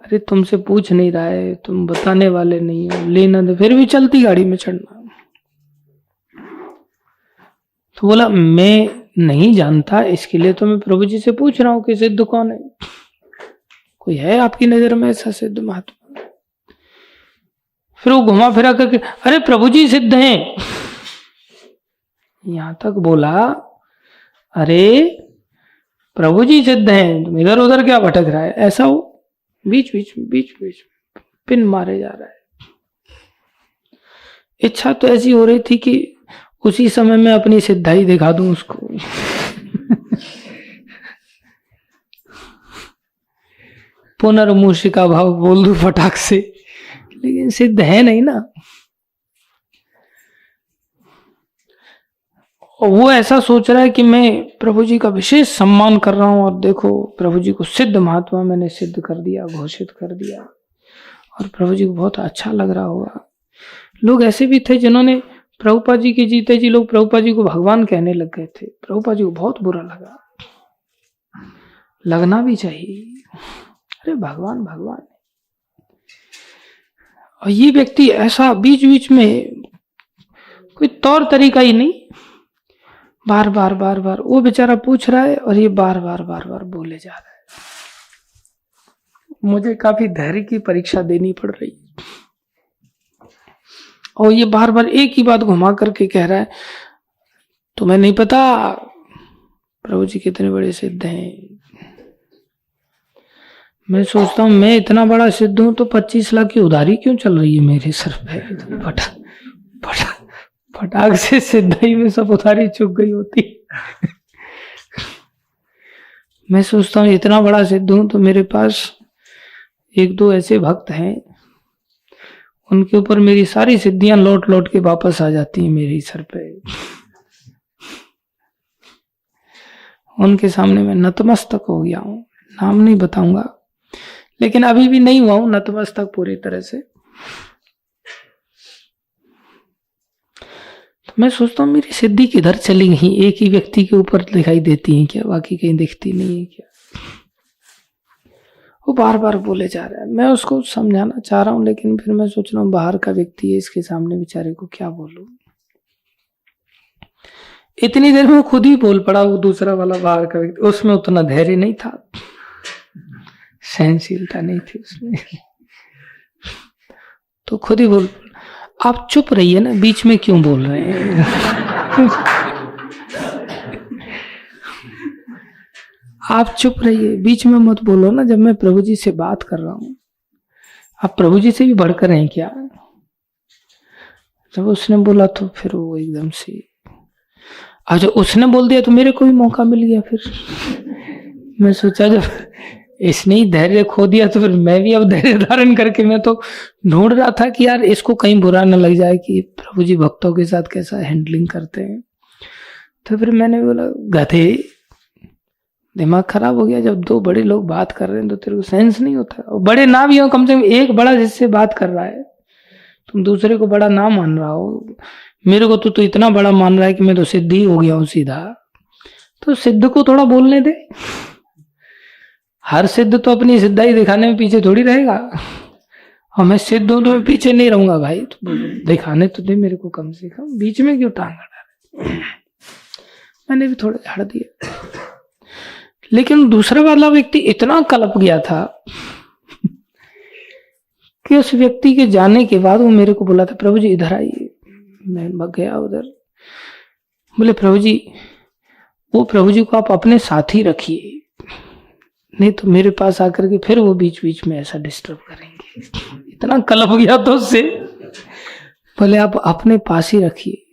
अरे तुमसे पूछ नहीं रहा है, तुम बताने वाले नहीं हो, लेना दे, फिर भी चलती गाड़ी में चढ़ना। तो बोला मैं नहीं जानता, इसके लिए तो मैं प्रभु जी से पूछ रहा हूं कि सिद्ध कौन है, कोई है आपकी नजर में ऐसा सिद्ध महात्मा? फिर वो घुमा फिरा करके अरे प्रभु जी सिद्ध हैं, यहां तक बोला। अरे प्रभु जी सिद्ध हैं, तुम इधर उधर क्या भटक रहा है? ऐसा हो बीच पिन मारे जा रहा है। इच्छा तो ऐसी हो रही थी कि उसी समय में अपनी सिद्धाई दिखा दूं उसको। पुनर्मूषिका भाव बोल दूं फटाक से, लेकिन सिद्ध है नहीं ना। और वो ऐसा सोच रहा है कि मैं प्रभु जी का विशेष सम्मान कर रहा हूं और देखो प्रभु जी को सिद्ध महात्मा मैंने सिद्ध कर दिया, घोषित कर दिया, और प्रभु जी को बहुत अच्छा लग रहा होगा। लोग ऐसे भी थे जिन्होंने प्रभुपाद जी के जीते जी लोग प्रभुपाद जी को भगवान कहने लग गए थे। प्रभुपाद जी को बहुत बुरा लगा, लगना भी चाहिए, अरे भगवान भगवान। और ये व्यक्ति ऐसा बीच बीच में कोई तौर तरीका ही नहीं, बार बार वो बेचारा पूछ रहा है और ये बार बार बोले जा रहा है। मुझे काफी धैर्य की परीक्षा देनी पड़ रही है। और ये बार बार एक ही बात घुमा करके कह रहा है, तुम्हें नहीं पता प्रभु जी कितने बड़े सिद्ध हैं। मैं सोचता हूं मैं इतना बड़ा सिद्ध हूं तो 25 लाख की उधारी क्यों चल रही है मेरे सर पे? फटाक से सिद्धाई में सब उधारी चुक गई होती। मैं सोचता हूं इतना बड़ा सिद्ध हूं तो मेरे पास एक दो ऐसे भक्त हैं, उनके ऊपर मेरी सारी सिद्धियां लौट लौट के वापस आ जाती हैं मेरे सर पे। उनके सामने मैं नतमस्तक हो गया हूं, नाम नहीं बताऊंगा, लेकिन अभी भी नहीं हुआ हूं नतमस्तक पूरी तरह से। तो मैं सोचता हूं मेरी सिद्धि किधर चली गई? एक ही व्यक्ति के ऊपर दिखाई देती है क्या, बाकी कहीं दिखती नहीं है क्या? वो बार बार बोले जा रहा है। मैं उसको समझाना चाह रहा हूं, लेकिन फिर मैं सोच रहा हूं बाहर का व्यक्ति है, इसके सामने बेचारे को क्या बोलूं। इतनी देर में खुद ही बोल पड़ा वो दूसरा वाला बाहर का व्यक्ति। उसमें उतना धैर्य नहीं था, सहनशीलता नहीं थी उसमें, तो खुद ही बोल, आप चुप रहिए ना, बीच में क्यों बोल रहे हैं? आप चुप रहिए, बीच में मत बोलो ना, जब मैं प्रभु जी से बात कर रहा हूं। आप प्रभु जी से भी बढ़कर हैं क्या? जब उसने बोला तो फिर वो एकदम से, आज उसने बोल दिया तो मेरे को भी मौका मिल गया। फिर मैं सोचा जब इसने ही धैर्य खो दिया तो फिर मैं भी अब धैर्य धारण करके, मैं तो ढूंढ रहा था कि यार इसको कहीं बुरा न लग जाए कि प्रभु जी भक्तों के साथ कैसा हैंडलिंग करते हैं। तो फिर मैंने बोला गधे, दिमाग खराब हो गया, जब दो बड़े लोग बात कर रहे हैं तो तेरे को सेंस नहीं होता। और बड़े ना भी हो, कम से कम एक बड़ा जिससे बात कर रहा है, तुम दूसरे को बड़ा ना मान रहा हो। मेरे को तो इतना बड़ा मान रहा है कि मैं तो सिद्ध ही हो गया हूं सीधा। तो सिद्ध को थोड़ा बोलने दे। हर सिद्ध तो अपनी सिद्धाई दिखाने में पीछे थोड़ी रहेगा। और मैं सिद्ध हूं तो मैं पीछे नहीं रहूंगा भाई, तो दिखाने तो दे मेरे को कम से कम, बीच में क्यों टांग अड़ा। मैंने भी थोड़ा झाड़ दिया, लेकिन दूसरा वाला व्यक्ति इतना कलप गया था कि उस व्यक्ति के जाने के बाद वो मेरे को बोला था, प्रभु जी इधर आइए। मैं भाग गया उधर। बोले प्रभु जी, वो प्रभु जी को आप अपने साथ ही रखिए, नहीं तो मेरे पास आकर के फिर वो बीच बीच में ऐसा डिस्टर्ब करेंगे। इतना कलप गया तो उससे। बोले आप अपने पास ही रखिए।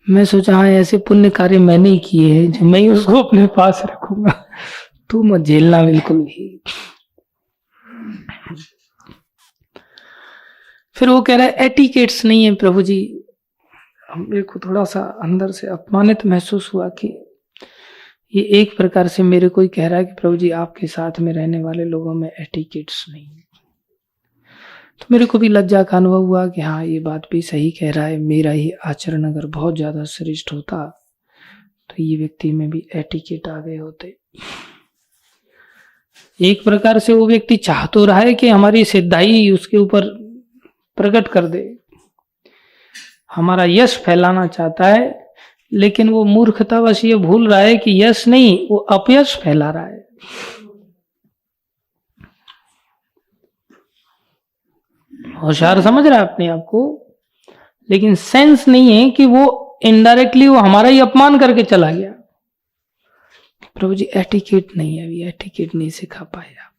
मैं सोचा हाँ ऐसे पुण्य कार्य मैंने ही किए हैं जो मैं ही उसको अपने पास रखूंगा, तू मत झेलना बिल्कुल भी। फिर वो कह रहा है एटिकेट्स नहीं है प्रभु जी। मेरे को थोड़ा सा अंदर से अपमानित महसूस हुआ कि ये एक प्रकार से मेरे को ही कह रहा है कि प्रभु जी आपके साथ में रहने वाले लोगों में एटिकेट्स नहीं है। तो मेरे को भी लज्जा का अनुभव हुआ कि हाँ ये बात भी सही कह रहा है, मेरा ही आचरण अगर बहुत ज्यादा श्रेष्ठ होता तो ये व्यक्ति में भी एटिकेट आ गए होते। एक प्रकार से वो व्यक्ति चाह तो रहा है कि हमारी सिद्धाई उसके ऊपर प्रकट कर दे, हमारा यश फैलाना चाहता है, लेकिन वो मूर्खतावश ये भूल रहा है कि यश नहीं, वो अपयश फैला रहा है। होशियार समझ रहा है अपने आप को, लेकिन सेंस नहीं है कि वो इनडायरेक्टली वो हमारा ही अपमान करके चला गया। प्रभु जी एटिकेट नहीं है, अभी एटिकेट नहीं सिखा पाया।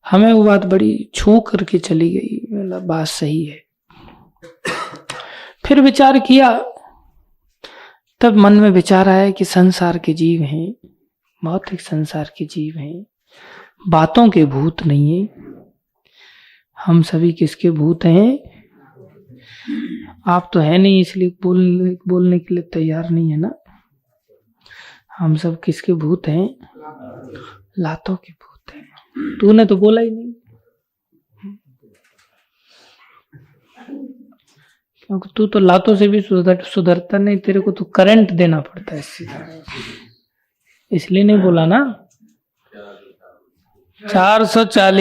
हमें वो बात बड़ी छू करके चली गई, मतलब बात सही है। फिर विचार किया, तब मन में विचार आया कि संसार के जीव हैं, भौतिक संसार के जीव हैं, बातों के भूत नहीं है। हम सभी किसके भूत हैं? आप तो है नहीं इसलिए बोलने के लिए तैयार नहीं है ना। हम सब किसके भूत हैं? लातों के भूत हैं। तूने तो बोला ही नहीं, क्योंकि तू तो लातों से भी सुधरता नहीं, तेरे को तो करंट देना पड़ता है, इसलिए नहीं बोला ना। 440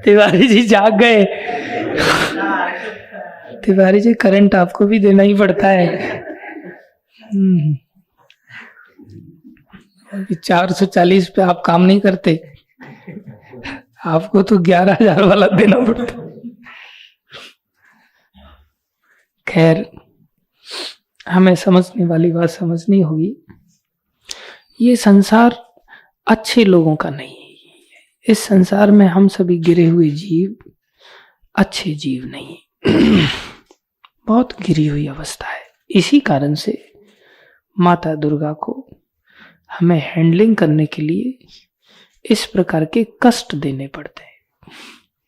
तिवारी जी जाग गए। तिवारी जी करंट आपको भी देना ही पड़ता है। 440 पे आप काम नहीं करते, आपको तो 11,000 वाला देना पड़ता। खैर, हमें समझने वाली बात समझनी होगी, ये संसार अच्छे लोगों का नहीं है। इस संसार में हम सभी गिरे हुए जीव अच्छे जीव नहीं, बहुत गिरी हुई अवस्था है। इसी कारण से माता दुर्गा को हमें हैंडलिंग करने के लिए इस प्रकार के कष्ट देने पड़ते हैं।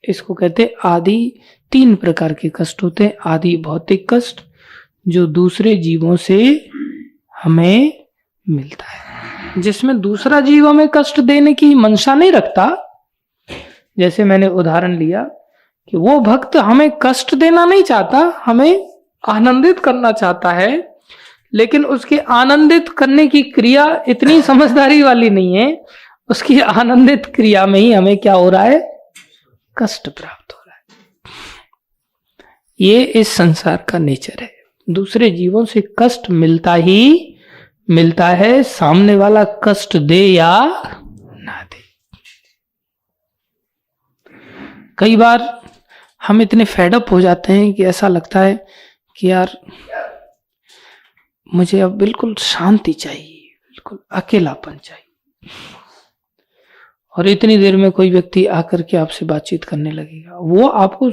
इसको कहते हैं आदि। 3 प्रकार के कष्ट होते हैं। आदि भौतिक कष्ट जो दूसरे जीवों से हमें मिलता है, जिसमें दूसरा जीव हमें कष्ट देने की मंशा नहीं रखता। जैसे मैंने उदाहरण लिया कि वो भक्त हमें कष्ट देना नहीं चाहता, हमें आनंदित करना चाहता है, लेकिन उसके आनंदित करने की क्रिया इतनी समझदारी वाली नहीं है। उसकी आनंदित क्रिया में ही हमें क्या हो रहा है? कष्ट प्राप्त हो रहा है। ये इस संसार का नेचर है। दूसरे जीवों से कष्ट मिलता ही मिलता है, सामने वाला कष्ट दे या ना दे। कई बार हम इतने फेडअप हो जाते हैं कि ऐसा लगता है कि यार मुझे अब बिल्कुल शांति चाहिए, बिल्कुल अकेलापन चाहिए। और इतनी देर में कोई व्यक्ति आकर के आपसे बातचीत करने लगेगा, वो आपको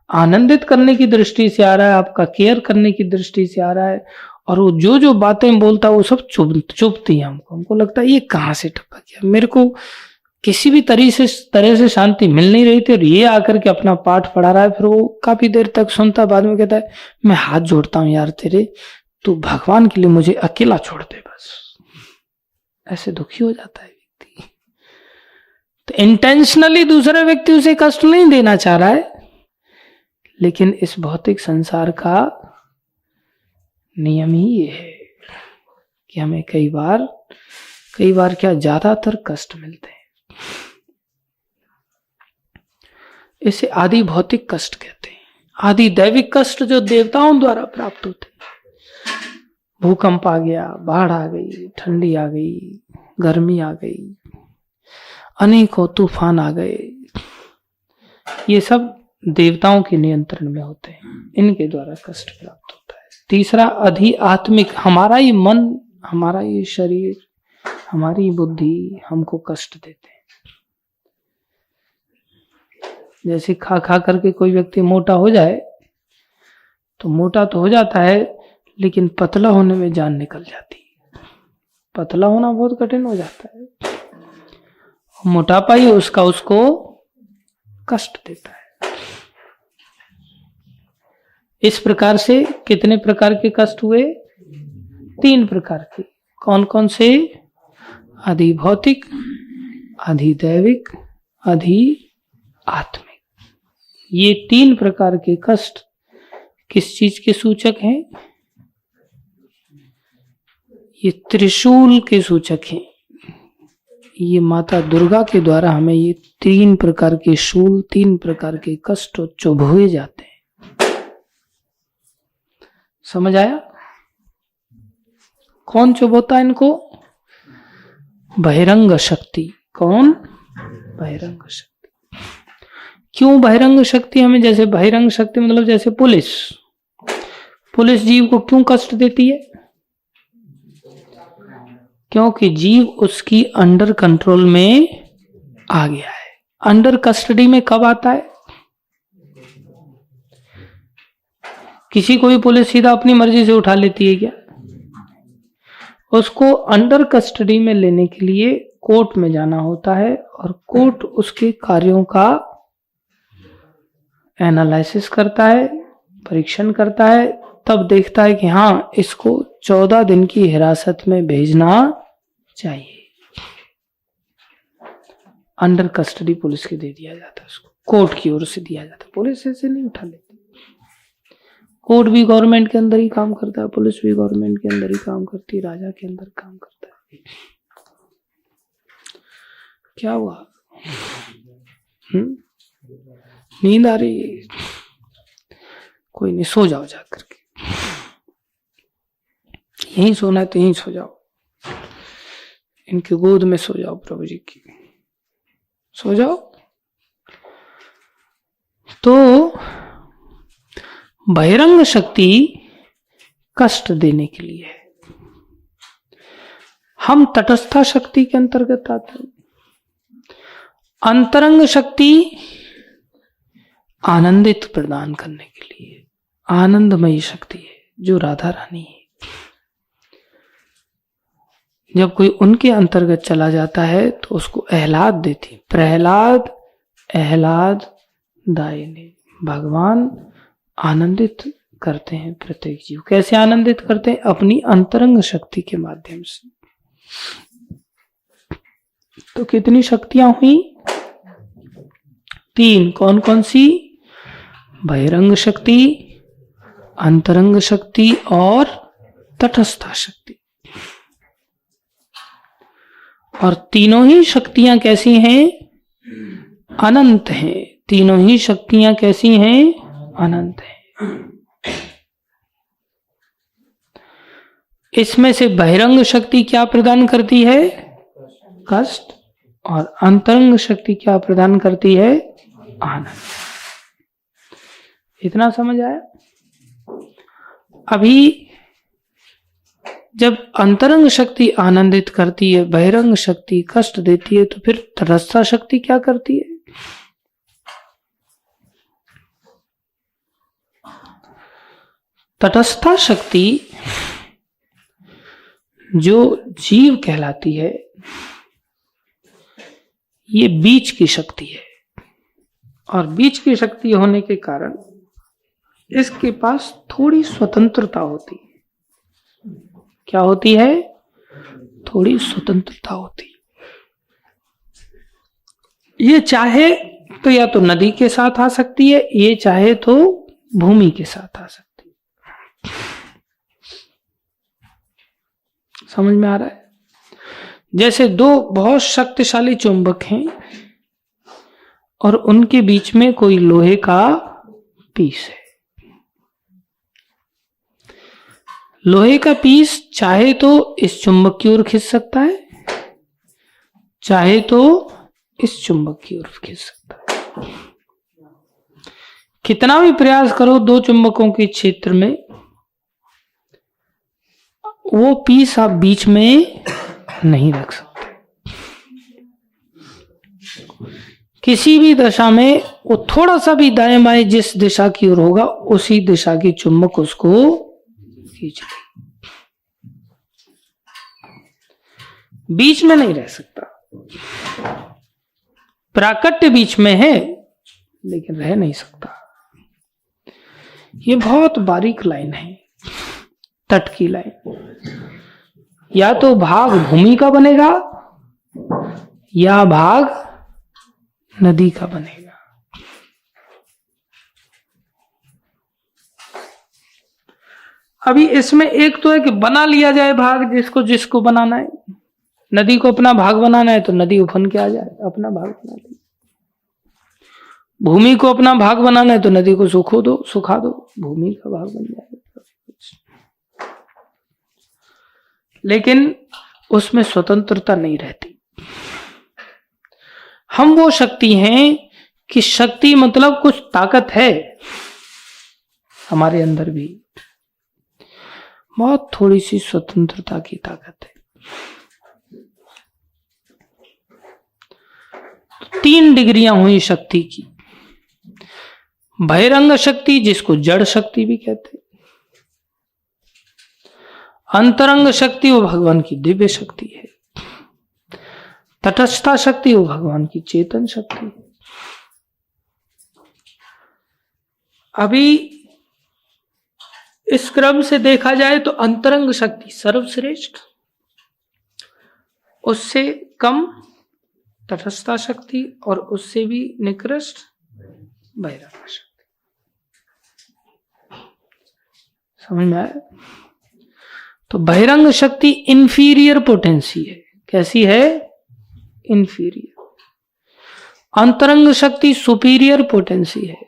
आनंदित करने की दृष्टि से आ रहा है, आपका केयर करने की दृष्टि से आ रहा है, और वो जो जो बातें बोलता है वो सब चुभती है हमको लगता है ये कहाँ से टपक गया, मेरे को किसी भी तरह से शांति मिल नहीं रही थी, और ये आकर के अपना पाठ पढ़ा रहा है। फिर वो काफी देर तक सुनता, बाद में कहता है मैं हाथ जोड़ता हूं यार तेरे, तू भगवान के लिए मुझे अकेला छोड़ दे बस। ऐसे दुखी हो जाता है व्यक्ति। तो इंटेंशनली दूसरे व्यक्ति उसे कष्ट नहीं देना चाह रहा है, लेकिन इस भौतिक संसार का नियम ही ये है कि हमें कई बार कई बार क्या ज्यादातर कष्ट मिलते हैं। इसे आदि भौतिक कष्ट कहते हैं। आदि दैविक कष्ट जो देवताओं द्वारा प्राप्त होते हैं, भूकंप आ गया, बाढ़ आ गई, ठंडी आ गई, गर्मी आ गई, अनेकों तूफान आ गए, ये सब देवताओं के नियंत्रण में होते हैं, इनके द्वारा कष्ट प्राप्त होता है। तीसरा अधिआत्मिक, हमारा ही मन, हमारा ही शरीर, हमारी बुद्धि हमको कष्ट देते हैं। जैसे खा खा करके कोई व्यक्ति मोटा हो जाए तो मोटा तो हो जाता है, लेकिन पतला होने में जान निकल जाती है। पतला होना बहुत कठिन हो जाता है, मोटापा ही उसको कष्ट देता है। इस प्रकार से कितने प्रकार के कष्ट हुए? 3 प्रकार के। कौन कौन से? आदि भौतिक, आदि दैविक, आदि आत्मिक। ये 3 प्रकार के कष्ट किस चीज के सूचक हैं? ये त्रिशूल के सूचक हैं। ये माता दुर्गा के द्वारा हमें ये 3 प्रकार के शूल, 3 प्रकार के कष्ट चुभोए जाते हैं। समझ आया? कौन चुभोता है इनको? बहिरंग शक्ति। कौन? बहिरंग शक्ति। क्यों बहिरंग शक्ति हमें? जैसे बहिरंग शक्ति मतलब जैसे पुलिस जीव को क्यों कष्ट देती है? क्योंकि जीव उसकी अंडर कंट्रोल में आ गया है। अंडर कस्टडी में कब आता है? किसी को भी पुलिस सीधा अपनी मर्जी से उठा लेती है क्या? उसको अंडर कस्टडी में लेने के लिए कोर्ट में जाना होता है, और कोर्ट उसके कार्यों का एनालिसिस करता है, परीक्षण करता है, तब देखता है कि हाँ, इसको 14 दिन की हिरासत में भेजना चाहिए। अंडर कस्टडी पुलिस के दे दिया जाता है, उसको कोर्ट की ओर से दिया जाता है। पुलिस ऐसे नहीं उठा लेती। कोर्ट भी गवर्नमेंट के अंदर ही काम करता है, पुलिस भी गवर्नमेंट के अंदर ही काम करती है, राजा के अंदर काम करता है। क्या हुआ? नींद आ रही है? कोई नहीं, सो जाओ जाकर के। यहीं सोना है तो यहीं सो जाओ, इनकी गोद में सो जाओ, प्रभु जी की सो जाओ। तो बहिरंग शक्ति कष्ट देने के लिए है। हम तटस्था शक्ति के अंतर्गत आते हैं। अंतरंग शक्ति आनंदित प्रदान करने के लिए, आनंदमयी शक्ति है, जो राधा रानी है। जब कोई उनके अंतर्गत चला जाता है तो उसको आह्लाद देती। प्रहलाद आह्लाद दायिनी, भगवान आनंदित करते हैं प्रत्येक जीव। कैसे आनंदित करते हैं? अपनी अंतरंग शक्ति के माध्यम से। तो कितनी शक्तियां हुई? 3। कौन कौन सी? बहिरंग शक्ति, अंतरंग शक्ति और तटस्था शक्ति। और तीनों ही शक्तियां कैसी हैं? अनंत हैं। तीनों ही शक्तियां कैसी हैं? अनंत हैं। इसमें से बहिरंग शक्ति क्या प्रदान करती है? कष्ट। और अंतरंग शक्ति क्या प्रदान करती है? आनंद। इतना समझ आया? अभी जब अंतरंग शक्ति आनंदित करती है, बहिरंग शक्ति कष्ट देती है, तो फिर तटस्था शक्ति क्या करती है? तटस्था शक्ति जो जीव कहलाती है, ये बीच की शक्ति है। और बीच की शक्ति होने के कारण इसके पास थोड़ी स्वतंत्रता होती है। क्या होती है? थोड़ी स्वतंत्रता होती है। ये चाहे तो या तो नदी के साथ आ सकती है, ये चाहे तो भूमि के साथ आ सकती है। समझ में आ रहा है? जैसे दो बहुत शक्तिशाली चुंबक हैं और उनके बीच में कोई लोहे का पीस है। लोहे का पीस चाहे तो इस चुंबक की ओर खींच सकता है, चाहे तो इस चुंबक की ओर खींच सकता है। कितना भी प्रयास करो दो चुंबकों के क्षेत्र में, वो पीस आप बीच में नहीं रख सकते। किसी भी दशा में वो थोड़ा सा भी दाएं बाएं जिस दिशा की ओर होगा उसी दिशा की चुंबक उसको खींच ले, बीच में नहीं रह सकता। प्राकट्य बीच में है लेकिन रह नहीं सकता। ये बहुत बारीक लाइन है, तट की लाइन। या तो भाग भूमि का बनेगा या भाग नदी का बनेगा। अभी इसमें एक तो है कि बना लिया जाए भाग, जिसको बनाना है। नदी को अपना भाग बनाना है तो नदी उफन के आ जाए, अपना भाग बना ले। भूमि को अपना भाग बनाना है तो नदी को सुखा दो, भूमि का भाग बन जाएगा। लेकिन उसमें स्वतंत्रता नहीं रहती। हम वो शक्ति हैं कि शक्ति मतलब कुछ ताकत है हमारे अंदर भी, बहुत थोड़ी सी स्वतंत्रता की ताकत है। तो 3 डिग्रियां हुई शक्ति की। बहिरंग शक्ति जिसको जड़ शक्ति भी कहते हैं, अंतरंग शक्ति वो भगवान की दिव्य शक्ति है, तटस्थता शक्ति वो भगवान की चेतन शक्ति है। अभी इस क्रम से देखा जाए तो अंतरंग शक्ति सर्वश्रेष्ठ, उससे कम तटस्थता शक्ति और उससे भी निकृष्ट बहिरंग शक्ति। समझ में आया? तो बहिरंग शक्ति इंफीरियर पोटेंसी है। कैसी है? इंफीरियर। अंतरंग शक्ति सुपीरियर पोटेंसी है।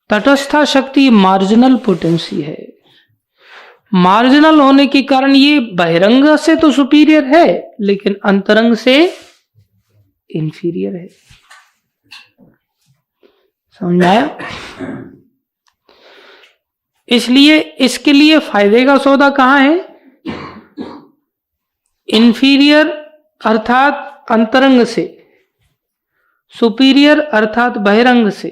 तटस्था शक्ति मार्जिनल पोटेंसी है। मार्जिनल होने के कारण ये बहिरंग से तो सुपीरियर है लेकिन अंतरंग से इंफीरियर है। समझ आया? इसलिए इसके लिए फायदे का सौदा कहां है? इंफीरियर अर्थात अंतरंग से, सुपीरियर अर्थात बहिरंग से।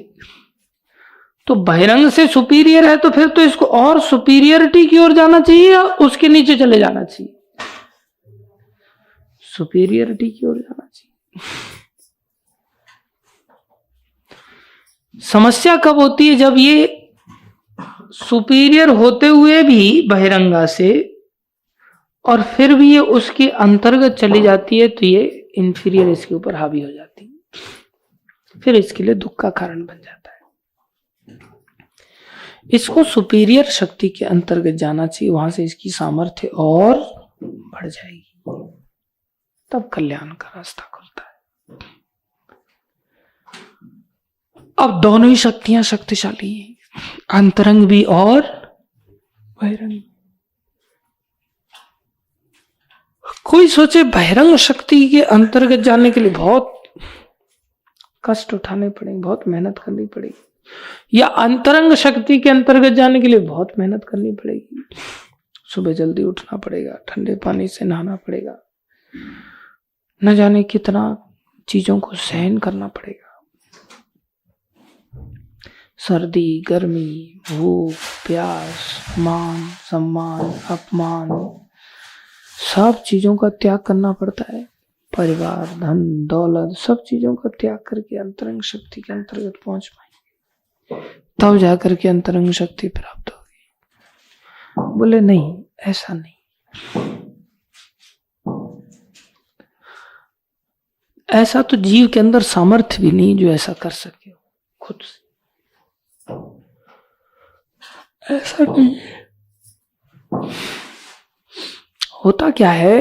तो बहिरंग से सुपीरियर है तो फिर तो इसको और सुपीरियरिटी की ओर जाना चाहिए या उसके नीचे चले जाना चाहिए? सुपीरियरिटी की ओर जाना चाहिए। समस्या कब होती है? जब ये सुपीरियर होते हुए भी बहिरंगा से और फिर भी ये उसके अंतर्गत चली जाती है तो ये इंफीरियर इसके ऊपर हावी हो जाती है, फिर इसके लिए दुख का कारण बन जाता है। इसको सुपीरियर शक्ति के अंतर्गत जाना चाहिए, वहां से इसकी सामर्थ्य और बढ़ जाएगी, तब कल्याण का रास्ता खुलता है। अब दोनों ही शक्तियां शक्तिशाली हैं, अंतरंग भी और बहिरंग। कोई सोचे बहिरंग शक्ति के अंतर्गत जाने के लिए बहुत कष्ट उठाने पड़ेंगे, बहुत मेहनत करनी पड़ेगी, या अंतरंग शक्ति के अंतर्गत जाने के लिए बहुत मेहनत करनी पड़ेगी। सुबह जल्दी उठना पड़ेगा, ठंडे पानी से नहाना पड़ेगा, न जाने कितना चीजों को सहन करना पड़ेगा। सर्दी, गर्मी, भूख, प्यास, मान, सम्मान, अपमान, सब चीजों का त्याग करना पड़ता है। परिवार, धन, दौलत, सब चीजों का त्याग करके अंतरंग शक्ति के अंतर्गत पहुंच पाएंगे, तब जाकर के अंतरंग शक्ति प्राप्त होगी। बोले नहीं, ऐसा नहीं। ऐसा तो जीव के अंदर सामर्थ्य भी नहीं जो ऐसा कर सके खुद से। ऐसा नहीं है। होता क्या है,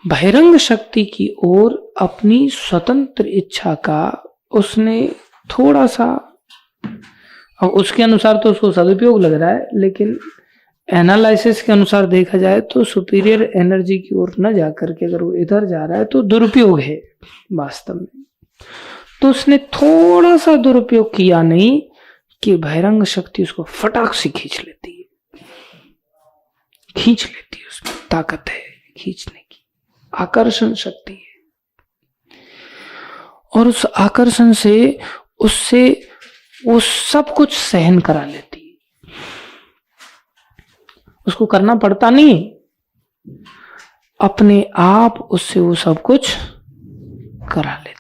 बहिरंग शक्ति की ओर अपनी स्वतंत्र इच्छा का उसने थोड़ा सा, अब उसके अनुसार तो उसको सदुपयोग लग रहा है, लेकिन एनालिसिस के अनुसार देखा जाए तो सुपीरियर एनर्जी की ओर न जाकर के अगर वो इधर जा रहा है तो दुरुपयोग है वास्तव में। तो उसने थोड़ा सा दुरुपयोग किया नहीं कि बहिरंग शक्ति उसको फटाक से खींच लेती है, खींच लेती है, उसमें ताकत है खींचने की, आकर्षण शक्ति है। और उस आकर्षण से उससे वो सब कुछ सहन करा लेती है, उसको करना पड़ता नहीं, अपने आप उससे वो सब कुछ करा लेती।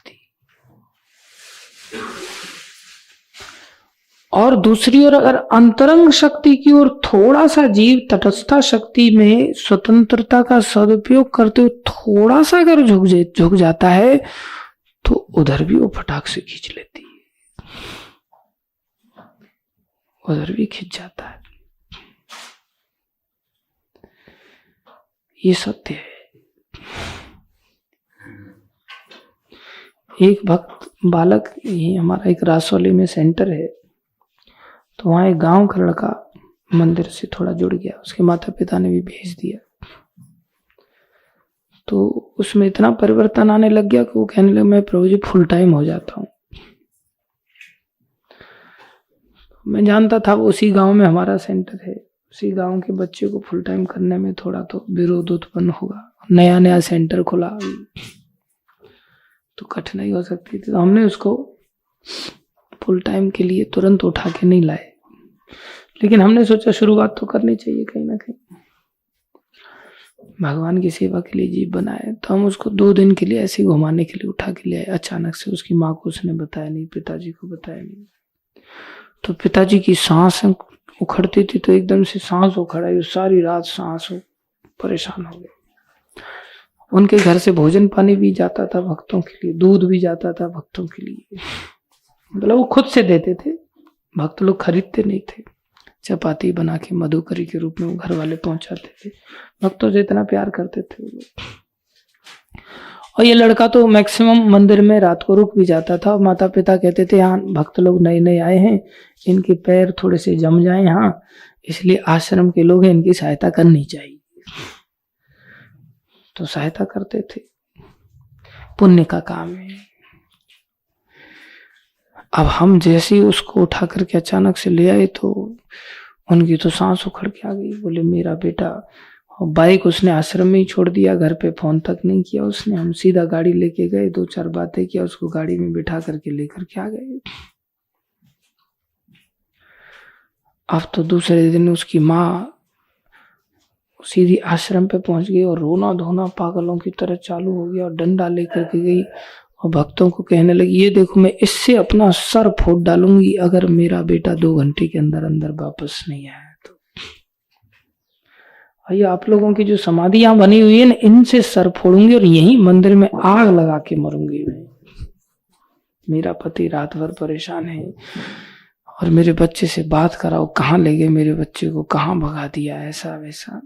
और दूसरी ओर अगर अंतरंग शक्ति की ओर थोड़ा सा जीव तटस्थता शक्ति में स्वतंत्रता का सदुपयोग करते हुए थोड़ा सा अगर झुक जाता है तो उधर भी वो फटाक से खींच लेती है, उधर भी खींच जाता है। ये सत्य है। एक भक्त बालक, ये हमारा एक रासौली में सेंटर है, तो वहां एक गांव का लड़का मंदिर से थोड़ा जुड़ गया, उसके माता पिता ने भी भेज दिया, तो उसमें इतना परिवर्तन आने लग गया कि वो कहने लगा मैं प्रभु जी फुल टाइम हो जाता हूं। मैं जानता था उसी गांव में हमारा सेंटर है, उसी गांव के बच्चे को फुल टाइम करने में थोड़ा तो विरोध उत्पन्न होगा, नया नया सेंटर खुला तो कठिनाई हो सकती थी। तो हमने उसको फुल टाइम के लिए तुरंत उठा के नहीं लाए, लेकिन हमने सोचा शुरुआत तो करनी चाहिए कहीं ना कहीं, भगवान की सेवा के लिए जीव बनाए। तो हम उसको 2 दिन के लिए ऐसे घुमाने के लिए उठा के ले आए। अचानक से उसकी माँ को उसने बताया नहीं, पिताजी को बताया नहीं, तो पिताजी की सांस उखड़ती थी, तो एकदम से सांस उखड़ आई, सारी रात सांस परेशान हो गए। उनके घर से भोजन पानी भी जाता था भक्तों के लिए, दूध भी जाता था भक्तों के लिए, मतलब वो खुद से देते थे, भक्त लोग खरीदते नहीं थे। चपाती बना के मधुकरी के रूप में वो घर वाले पहुंचाते थे, भक्तों से इतना प्यार करते थे वो लोग। और ये लड़का तो मैक्सिमम मंदिर में रात को रुक भी जाता था, और माता पिता कहते थे यहाँ भक्त लोग नए नए आए हैं, इनके पैर थोड़े से जम जाए यहाँ, इसलिए आश्रम के लोग हैं, इनकी सहायता करनी चाहिए। तो सहायता करते थे, पुण्य का काम है। अब हम जैसे ही उसको उठा करके अचानक से ले आए तो उनकी तो सांस उखड़ के आ गई। बोले मेरा बेटा, बाइक उसने आश्रम में ही छोड़ दिया, घर पे फोन तक नहीं किया उसने, हम सीधा गाड़ी लेके गए, 2-4 बातें किया, उसको गाड़ी में बिठा करके लेकर के आ गए। अब तो दूसरे दिन उसकी माँ सीधी आश्रम पे पहुंच गई और रोना धोना पागलों की तरह चालू हो गया, और डंडा लेकर के गई और भक्तों को कहने लगी ये देखो मैं इससे अपना सर फोड़ डालूंगी अगर मेरा बेटा 2 घंटे के अंदर अंदर वापस नहीं आया तो। ये आप लोगों की जो समाधि यहाँ बनी हुई है ना, इनसे सर फोड़ूंगी और यही मंदिर में आग लगा के मरूंगी मैं। मेरा पति रात भर परेशान है और मेरे बच्चे से बात कराओ, कहाँ ले गए मेरे बच्चे को, कहाँ भगा दिया, ऐसा वैसा।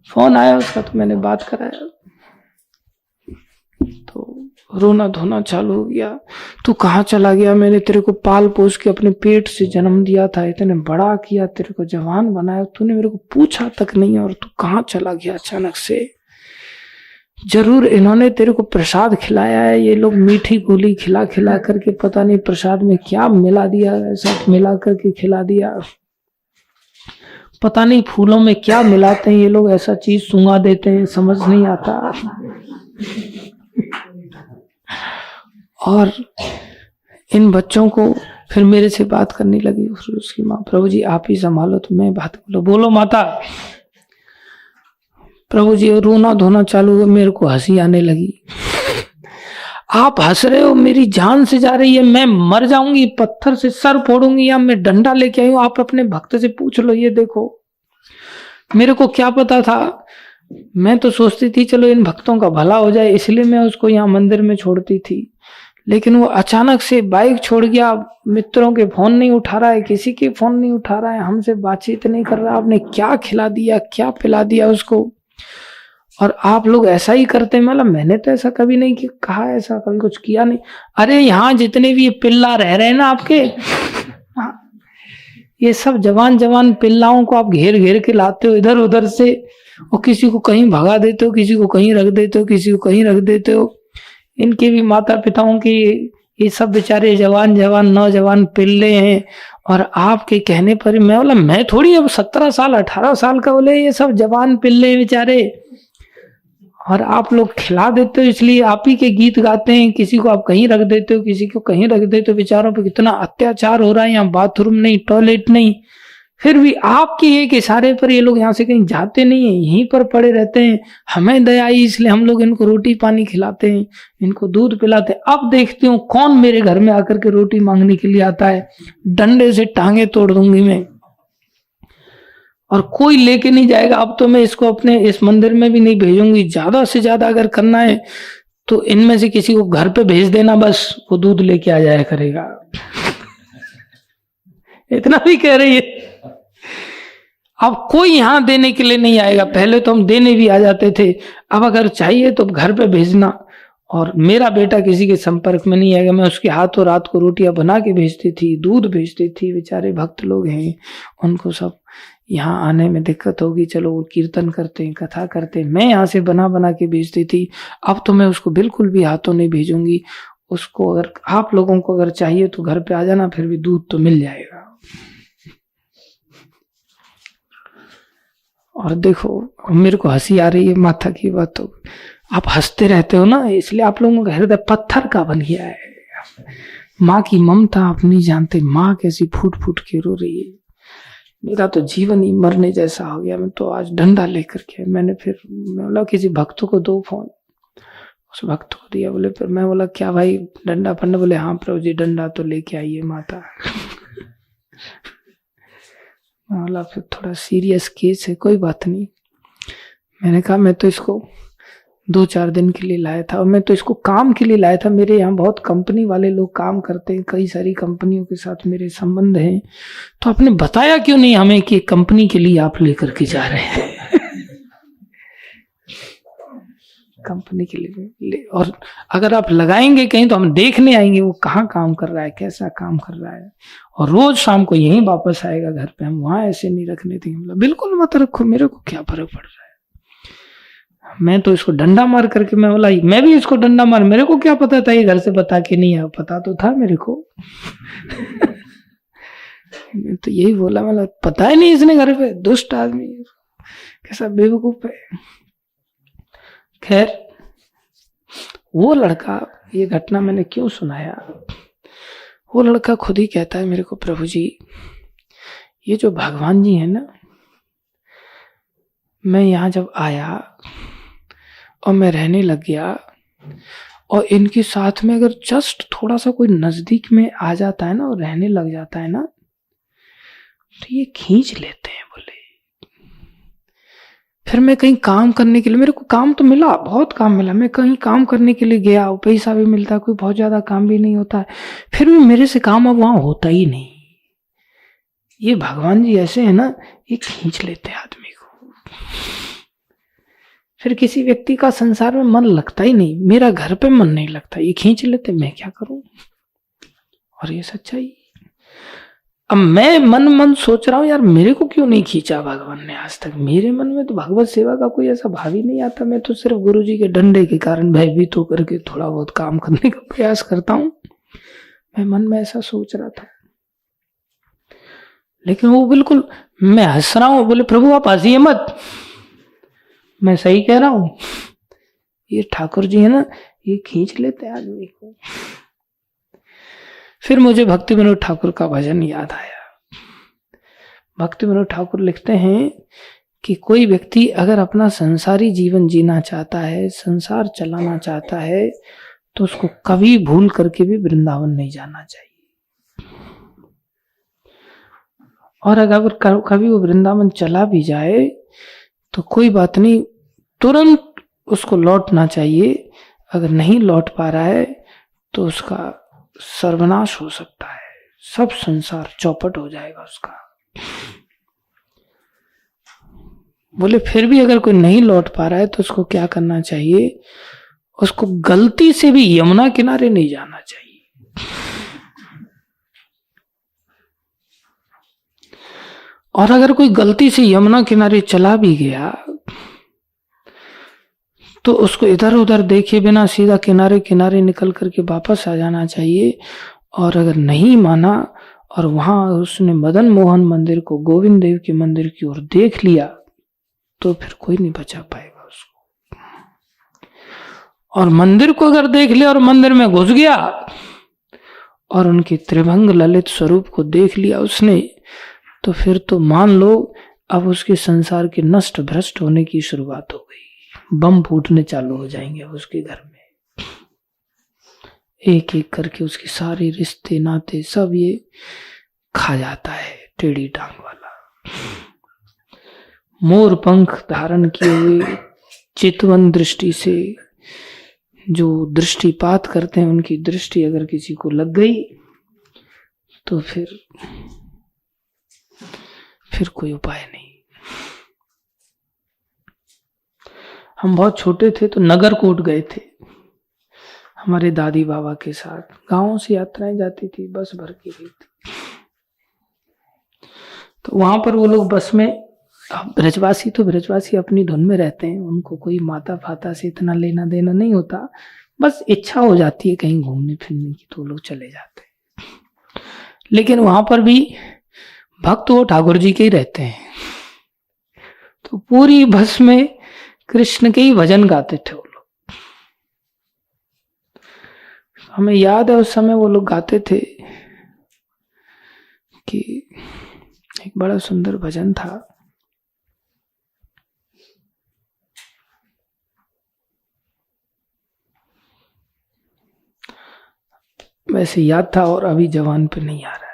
फोन आया उसका तो मैंने बात कराया, तो रोना धोना चालू हो गया। तू कहाँ चला गया, मैंने तेरे को पाल पोस के अपने पेट से जन्म दिया था, इतने बड़ा किया, तेरे को जवान बनाया, तूने मेरे को पूछा तक नहीं, और तू कहाँ चला गया अचानक से। जरूर इन्होंने तेरे को प्रसाद खिलाया है, ये लोग मीठी गोली खिला खिला करके पता नहीं प्रसाद में क्या मिला दिया, ऐसा मिला करके खिला दिया, पता नहीं फूलों में क्या मिलाते हैं ये लोग, ऐसा चीज सूंघा देते हैं, समझ नहीं आता। और इन बच्चों को फिर मेरे से बात करने लगी उसकी माँ, प्रभु जी आप ही संभालो, तो मैं बात बोलो, बोलो माता। प्रभु जी रोना धोना चालू हुआ, मेरे को हंसी आने लगी। आप हंस रहे हो, मेरी जान से जा रही है, मैं मर जाऊंगी, पत्थर से सर फोड़ूंगी, या मैं डंडा लेके आई हूं, आप अपने भक्त से पूछ लो। ये देखो मेरे को क्या पता था, मैं तो सोचती थी चलो इन भक्तों का भला हो जाए, इसलिए मैं उसको यहाँ मंदिर में छोड़ती थी, लेकिन वो अचानक से बाइक छोड़ गया, मित्रों के फोन नहीं उठा रहा है, किसी के फोन नहीं उठा रहा है, हमसे बातचीत नहीं कर रहा, आपने क्या खिला दिया क्या पिला दिया उसको। और आप लोग ऐसा ही करते हैं। मतलब मैंने तो ऐसा कभी नहीं कहा, ऐसा कभी कुछ किया नहीं। अरे यहाँ जितने भी ये पिल्ला रह रहे हैं ना आपके, ये सब जवान जवान पिल्लाओं को आप घेर घेर के लाते हो इधर उधर से, और किसी को कहीं भगा देते हो, किसी को कहीं रख देते हो, किसी को कहीं रख देते हो। इनके भी माता पिताओं की, ये सब बेचारे जवान जवान नौजवान पिल्ले हैं, और आपके कहने पर मैं बोला, मैं थोड़ी अब 17 साल 18 साल का, बोले ये सब जवान पिल्ले बेचारे, और आप लोग खिला देते हो, इसलिए आप ही के गीत गाते हैं। किसी को आप कहीं रख देते हो, किसी को कहीं रख देते हो। बेचारों पे कितना अत्याचार हो रहा है, यहाँ बाथरूम नहीं, टॉयलेट नहीं, फिर भी आपके एक इशारे पर ये लोग यहाँ से कहीं जाते नहीं है, यहीं पर पड़े रहते हैं। हमें दया आई इसलिए हम लोग इनको रोटी पानी खिलाते हैं, इनको दूध पिलाते हैं। अब देखती हूँ कौन मेरे घर में आकर के रोटी मांगने के लिए आता है, डंडे से टांगे तोड़ दूंगी मैं, और कोई लेके नहीं जाएगा। अब तो मैं इसको अपने इस मंदिर में भी नहीं भेजूंगी। ज्यादा से ज्यादा अगर करना है तो इनमें से किसी को घर पे भेज देना, बस वो दूध लेके आ जाया करेगा। इतना भी कह रही है। अब कोई यहां देने के लिए नहीं आएगा। पहले तो हम देने भी आ जाते थे, अब अगर चाहिए तो घर पे भेजना। और मेरा बेटा किसी के संपर्क में नहीं आएगा। मैं उसके हाथों रात को रोटियां बना के भेजती थी, दूध भेजती थी। बेचारे भक्त लोग हैं, उनको सब यहाँ आने में दिक्कत होगी, चलो वो कीर्तन करते हैं, कथा करते हैं, मैं यहाँ से बना बना के भेजती थी। अब तो मैं उसको बिल्कुल भी हाथों नहीं भेजूंगी। उसको अगर आप लोगों को अगर चाहिए तो घर पे आ जाना, फिर भी दूध तो मिल जाएगा। और देखो, मेरे को हंसी आ रही है माता की बात, तो आप हंसते रहते हो ना, इसलिए आप लोगों का हृदय पत्थर का बन गया है। माँ की ममता आप नहीं जानते, माँ कैसी फूट फूट के रो रही है। मेरा तो जीवन ही मरने जैसा हो गया। मैं तो आज डंडा लेकर के, मैं बोला किसी भक्त को दो फोन, उस भक्त को दिया। बोले फिर मैं बोला क्या भाई डंडा फंडा? बोले हाँ प्रभु जी डंडा तो लेके आइए माता। मैं बोला फिर थोड़ा सीरियस केस है, कोई बात नहीं। मैंने कहा मैं तो इसको 2-4 दिन के लिए लाया था, और मैं तो इसको काम के लिए लाया था। मेरे यहाँ बहुत कंपनी वाले लोग काम करते हैं, कई सारी कंपनियों के साथ मेरे संबंध हैं। तो आपने बताया क्यों नहीं हमें कि कंपनी के लिए आप लेकर के जा रहे हैं? कंपनी के लिए और अगर आप लगाएंगे कहीं तो हम देखने आएंगे वो कहाँ काम कर रहा है, कैसा काम कर रहा है, और रोज शाम को यहीं वापस आएगा घर पे। हम वहां ऐसे नहीं रखने देंगे। बिल्कुल मत रखो, मेरे को क्या फर्क पड़ रहा है। मैं तो इसको डंडा मार करके, मैं बोला मैं भी इसको डंडा मार, मेरे को क्या पता था ये घर से बता के नहीं आया, पता तो था मेरे को। मैं तो यही बोला, मतलब पता ही नहीं इसने घर पे, दुष्ट आदमी कैसा बेवकूफ है। खैर वो लड़का, ये घटना मैंने क्यों सुनाया, वो लड़का खुद ही कहता है मेरे को, प्रभु जी ये जो भगवान जी है ना, मैं यहाँ जब आया और मैं रहने लग गया, और इनके साथ में अगर जस्ट थोड़ा सा कोई नजदीक में आ जाता है ना और रहने लग जाता है ना, तो ये खींच लेते हैं। बोले फिर मैं कहीं काम करने के लिए, मेरे को काम तो मिला, बहुत काम मिला, मैं कहीं काम करने के लिए गया, पैसा भी मिलता, कोई बहुत ज्यादा काम भी नहीं होता है, फिर भी मेरे से काम अब वहां होता ही नहीं। ये भगवान जी ऐसे है ना, ये खींच लेते हैं आदमी को। फिर किसी व्यक्ति का संसार में मन लगता ही नहीं, मेरा घर पे मन नहीं लगता, ये खींच लेते, मैं क्या करूं। और ये सच्चाई। अब मैं मन सोच रहा हूं, यार मेरे को क्यों नहीं खींचा भगवान ने आज तक। मेरे मन में तो भगवत सेवा का कोई ऐसा भाव ही नहीं आता। मैं तो सिर्फ गुरु जी के डंडे के कारण भयभीत होकर के थोड़ा बहुत काम करने का प्रयास करता हूं। मैं मन में ऐसा सोच रहा था, लेकिन वो बिल्कुल, मैं हंस रहा हूं, बोले प्रभु आप हंसिए मत, मैं सही कह रहा हूं। ये ठाकुर जी है ना, ये खींच लेते हैं आदमी को। फिर मुझे भक्ति विनोद ठाकुर का भजन याद आया। भक्ति विनोद ठाकुर लिखते हैं कि कोई व्यक्ति अगर अपना संसारी जीवन जीना चाहता है, संसार चलाना चाहता है, तो उसको कभी भूल करके भी वृंदावन नहीं जाना चाहिए। और अगर कभी वो वृंदावन चला भी जाए तो कोई बात नहीं, तुरंत उसको लौटना चाहिए। अगर नहीं लौट पा रहा है तो उसका सर्वनाश हो सकता है, सब संसार चौपट हो जाएगा उसका। बोले फिर भी अगर कोई नहीं लौट पा रहा है तो उसको क्या करना चाहिए, उसको गलती से भी यमुना किनारे नहीं जाना चाहिए। और अगर कोई गलती से यमुना किनारे चला भी गया तो उसको इधर उधर देखे बिना सीधा किनारे किनारे निकल करके वापस आ जाना चाहिए। और अगर नहीं माना और वहां उसने मदन मोहन मंदिर को, गोविंद देव के मंदिर की ओर देख लिया, तो फिर कोई नहीं बचा पाएगा उसको। और मंदिर को अगर देख लिया और मंदिर में घुस गया और उनके त्रिभंग ललित स्वरूप को देख लिया उसने, तो फिर तो मान लो अब उसके संसार के नष्ट भ्रष्ट होने की शुरुआत हो गई। बम फूटने चालू हो जाएंगे उसके घर में। एक एक करके उसके सारे रिश्ते नाते सब ये खा जाता है टेढ़ी टांग वाला। मोर पंख धारण किए हुए चितवन दृष्टि से जो दृष्टिपात करते हैं, उनकी दृष्टि अगर किसी को लग गई तो फिर कोई उपाय नहीं। हम बहुत छोटे थे तो नगरकोट गए थे हमारे दादी बाबा के साथ। गांवों से यात्राएं जाती थी, बस भर के गई थी। तो वहां पर वो लोग बस में, ब्रजवासी तो ब्रजवासी अपनी धुन में रहते हैं, उनको कोई माता फाता से इतना लेना देना नहीं होता। बस इच्छा हो जाती है कहीं घूमने फिरने की तो लोग चले जाते हैं। लेकिन वहां पर भी भक्त वो ठाकुर जी के ही रहते हैं। तो पूरी बस में कृष्ण के ही भजन गाते थे वो लोग। हमें याद है उस समय वो लोग गाते थे कि एक बड़ा सुंदर भजन था, वैसे याद था और अभी जवान पे नहीं आ रहा है।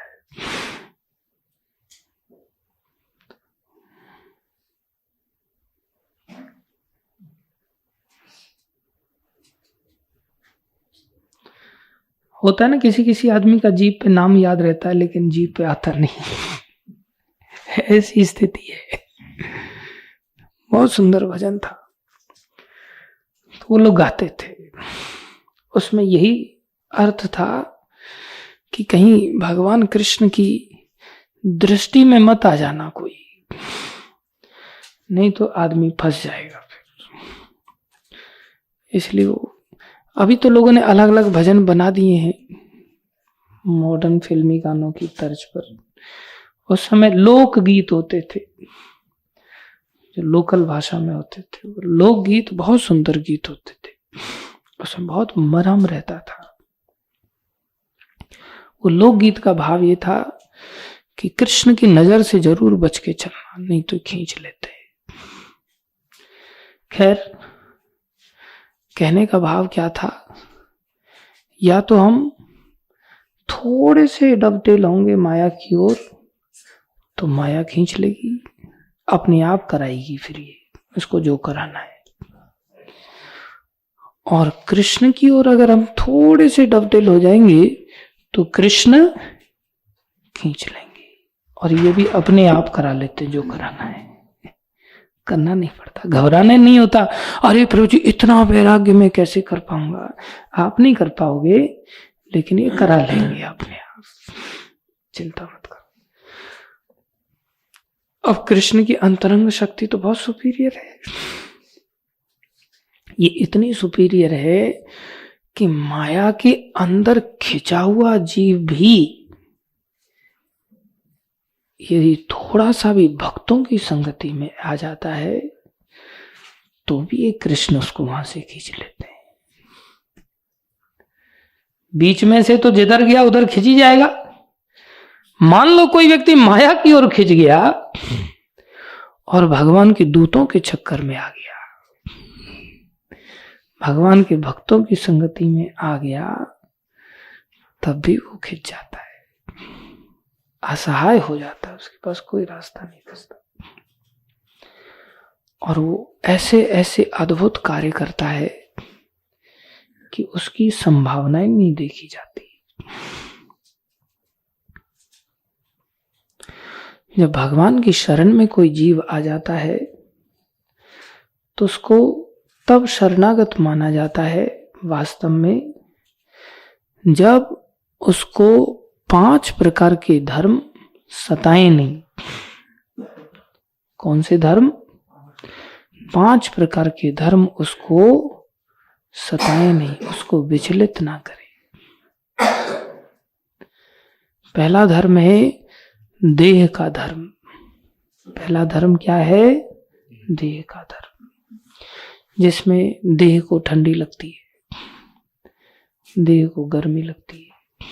होता है ना किसी किसी आदमी का जीभ पे नाम याद रहता है लेकिन जीभ पे आता नहीं। ऐसी स्थिति है। बहुत सुंदर भजन था तो वो लोग गाते थे। उसमें यही अर्थ था कि कहीं भगवान कृष्ण की दृष्टि में मत आ जाना कोई, नहीं तो आदमी फंस जाएगा फिर। इसलिए वो अभी तो लोगों ने अलग अलग भजन बना दिए हैं मॉडर्न फिल्मी गानों की तर्ज पर। उस समय लोक गीत होते थे जो लोकल भाषा में होते थे। लोक गीत बहुत सुंदर गीत होते थे, उसमें बहुत मरहम रहता था। वो लोक गीत का भाव ये था कि कृष्ण की नजर से जरूर बच के चलना, नहीं तो खींच लेते। खैर, कहने का भाव क्या था, या तो हम थोड़े से डबडेल होंगे माया की ओर तो माया खींच लेगी, अपने आप कराएगी फिर ये इसको जो कराना है। और कृष्ण की ओर अगर हम थोड़े से डबडेल हो जाएंगे तो कृष्ण खींच लेंगे और ये भी अपने आप करा लेते जो कराना है। करना नहीं पड़ता, घबराने नहीं होता। अरे प्रभु जी इतना वैराग्य में कैसे कर पाऊंगा, आप नहीं कर पाओगे लेकिन ये करा लेंगे अपने आप, चिंता मत करो। अब कृष्ण की अंतरंग शक्ति तो बहुत सुपीरियर है। ये इतनी सुपीरियर है कि माया के अंदर खिंचा हुआ जीव भी यदि थोड़ा सा भी भक्तों की संगति में आ जाता है तो भी ये कृष्ण उसको वहां से खींच लेते हैं। बीच में से तो जिधर गया उधर खिंची जाएगा। मान लो कोई व्यक्ति माया की ओर खिंच गया और भगवान के दूतों के चक्कर में आ गया, भगवान के भक्तों की संगति में आ गया, तब भी वो खिंच जाता है, असहाय हो जाता है, उसके पास कोई रास्ता नहीं बचता। और वो ऐसे ऐसे अद्भुत कार्य करता है कि उसकी संभावनाएं नहीं देखी जाती। जब भगवान की शरण में कोई जीव आ जाता है तो उसको तब शरणागत माना जाता है वास्तव में जब उसको 5 प्रकार के धर्म सताए नहीं। कौन से धर्म? 5 प्रकार के धर्म उसको सताए नहीं, उसको विचलित ना करे। पहला धर्म है देह का धर्म। पहला धर्म क्या है? देह का धर्म, जिसमें देह को ठंडी लगती है, देह को गर्मी लगती है,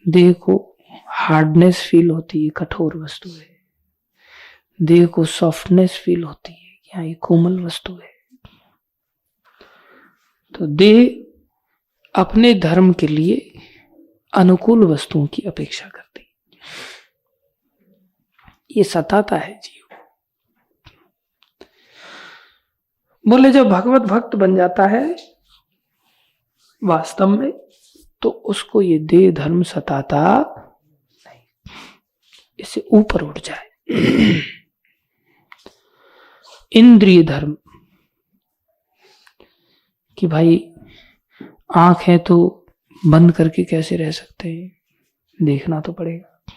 देह को हार्डनेस फील होती है, कठोर वस्तु है, देह को सॉफ्टनेस फील होती है, यहाँ ये कोमल वस्तु है। तो देह अपने धर्म के लिए अनुकूल वस्तुओं की अपेक्षा करती है, ये सताता है जीव। बोले जब भगवत भक्त बन जाता है वास्तव में, तो उसको ये देह धर्म सताता नहीं, इससे ऊपर उठ जाए। इंद्रिय धर्म कि भाई आंख है तो बंद करके कैसे रह सकते हैं, देखना तो पड़ेगा।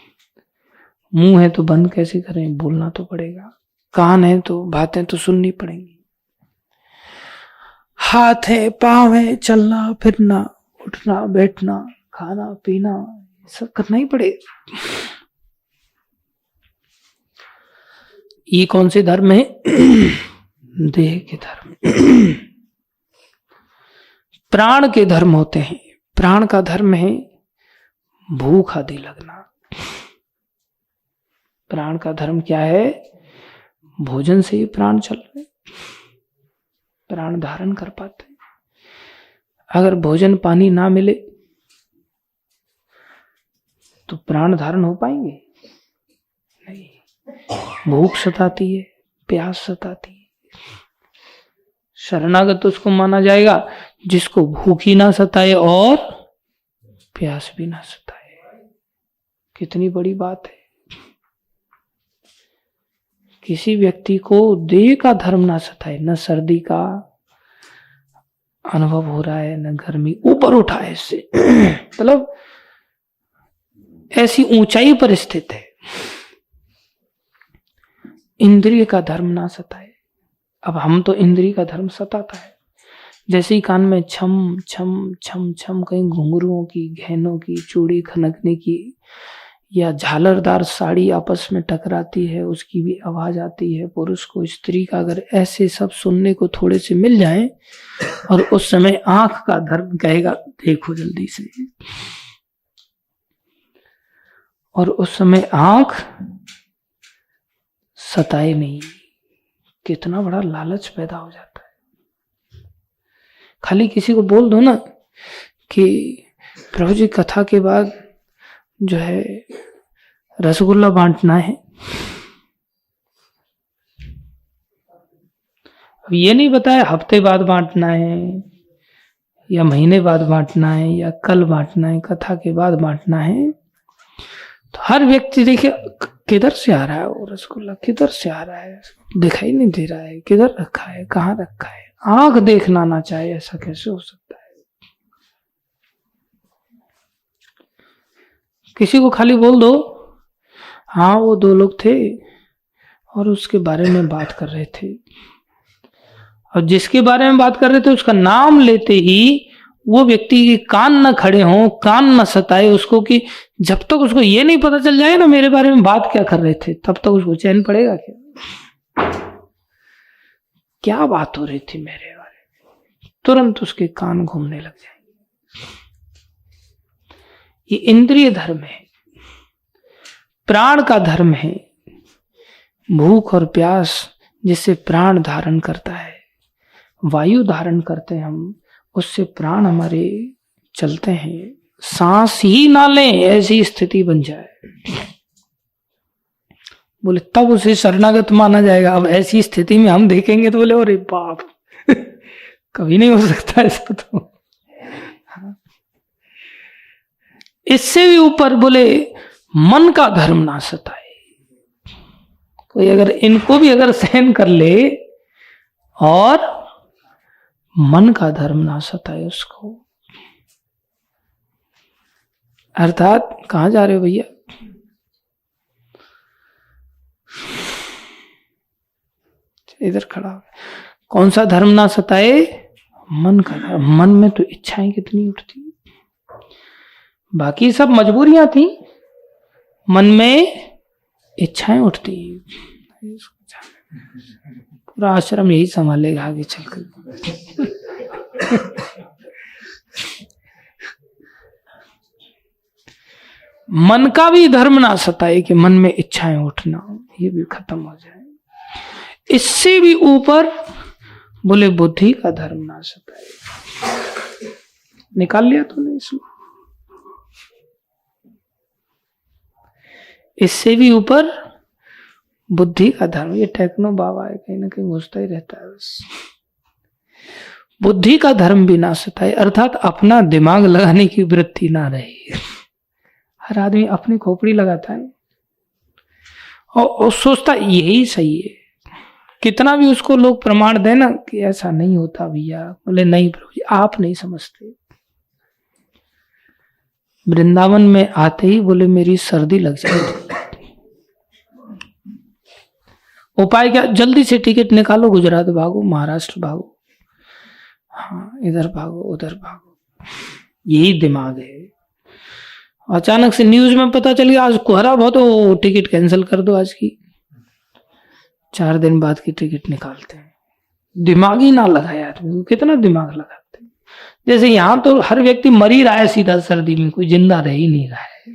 मुंह है तो बंद कैसे करें, बोलना तो पड़ेगा। कान है तो बातें तो सुननी पड़ेंगी। हाथ है, पांव है, चलना फिरना, उठना बैठना, खाना पीना, सब करना ही पड़ेगा। ये कौन से धर्म है? देह के धर्म। प्राण के धर्म होते हैं। प्राण का धर्म है भूख आदि लगना। प्राण का धर्म क्या है? भोजन से ही प्राण चल रहे, प्राण धारण कर पाते। अगर भोजन पानी ना मिले तो प्राण धारण हो पाएंगे? नहीं। भूख सताती है, प्यास सताती है। शरणागत उसको माना जाएगा जिसको भूख ही ना सताए और प्यास भी ना सताए। कितनी बड़ी बात है। किसी व्यक्ति को देह का धर्म ना सताए, न सर्दी का अनुभव हो रहा है, न गर्मी, ऊपर उठा है इससे, मतलब ऐसी ऊंचाई पर स्थित है। इंद्रिय का धर्म ना सताए। अब हम तो इंद्रिय का धर्म सताता है। जैसे ही कान में छम छम छम छम कहीं घुंघरुओं की, गहनों की, चूड़ी खनकने की या झालरदार साड़ी आपस में टकराती है, उसकी भी आवाज आती है। पुरुष को, स्त्री का अगर ऐसे सब सुनने को थोड़े से मिल जाए, और उस समय आंख का धर्म कहेगा देखो जल्दी से, और उस समय आंख सताए नहीं, कितना बड़ा लालच पैदा हो जाता है। खाली किसी को बोल दो ना कि प्रभु जी कथा के बाद जो है रसगुल्ला बांटना है। अब ये नहीं बताया हफ्ते बाद बांटना है या महीने बाद बांटना है या कल बांटना है, कथा के बाद बांटना है। तो हर व्यक्ति देखे किधर से आ रहा है वो रसगुल्ला, किधर से आ रहा है, दिखाई नहीं दे रहा है, किधर रखा है, कहाँ रखा है। आंख देखना ना चाहे, ऐसा कैसे हो सकता है। किसी को खाली बोल दो हाँ वो 2 लोग थे और उसके बारे में बात कर रहे थे, और जिसके बारे में बात कर रहे थे उसका नाम लेते ही वो व्यक्ति के कान न खड़े हों, कान न सताए उसको, कि जब तक उसको ये नहीं पता चल जाए ना मेरे बारे में बात क्या कर रहे थे, तब तक उसको चैन पड़ेगा क्या बात हो रही थी मेरे बारे में। तुरंत उसके कान घूमने लग जाएंगे। ये इंद्रिय धर्म है। प्राण का धर्म है भूख और प्यास, जिससे प्राण धारण करता है। वायु धारण करते हैं हम, उससे प्राण हमारे चलते हैं। सांस ही ना लें ऐसी स्थिति बन जाए, बोले तब उसे शरणागत माना जाएगा। अब ऐसी स्थिति में हम देखेंगे तो बोले अरे बाप कभी नहीं हो सकता ऐसा। तो इससे भी ऊपर बोले मन का धर्म ना सताए। कोई अगर इनको भी अगर सहन कर ले और मन का धर्म ना सताए उसको। अर्थात कहां जा रहे हो भैया? इधर खड़ा हो। कौन सा धर्म ना सताए? मन का धर्म। मन में तो इच्छाएं कितनी उठती, बाकी सब मजबूरियां थी, मन में इच्छाएं उठती। पूरा आश्रम यही संभालेगा आगे चलकर। मन का भी धर्म ना सताए कि मन में इच्छाएं उठना, ये भी खत्म हो जाए। इससे भी ऊपर बोले बुद्धि का धर्म ना सताए। निकाल लिया तूने इसमें। इससे भी ऊपर बुद्धि का धर्म। ये टेक्नो बाबा है, कहीं ना कहीं घुसता ही रहता है बस। बुद्धि का धर्म भी ना सताए, अर्थात अपना दिमाग लगाने की वृत्ति ना रहे। हर आदमी अपनी खोपड़ी लगाता है और सोचता यही सही है। कितना भी उसको लोग प्रमाण देना कि ऐसा नहीं होता भैया, बोले नहीं प्रभु जी आप नहीं समझते। वृंदावन में आते ही बोले मेरी सर्दी लग जाती। उपाय क्या? जल्दी से टिकट निकालो, गुजरात भागो, महाराष्ट्र भागो, हाँ इधर भागो उधर भागो। यही दिमाग है। अचानक से न्यूज में पता चल गया आज कोहरा बहुत हो, टिकट कैंसिल कर दो आज की। 4 दिन बाद की टिकट निकालते हैं। दिमाग ही ना लगाया आदमी, कितना दिमाग लगाते हैं। जैसे यहाँ तो हर व्यक्ति मर ही रहा है सीधा सर्दी में, कोई जिंदा रह ही नहीं रहा है।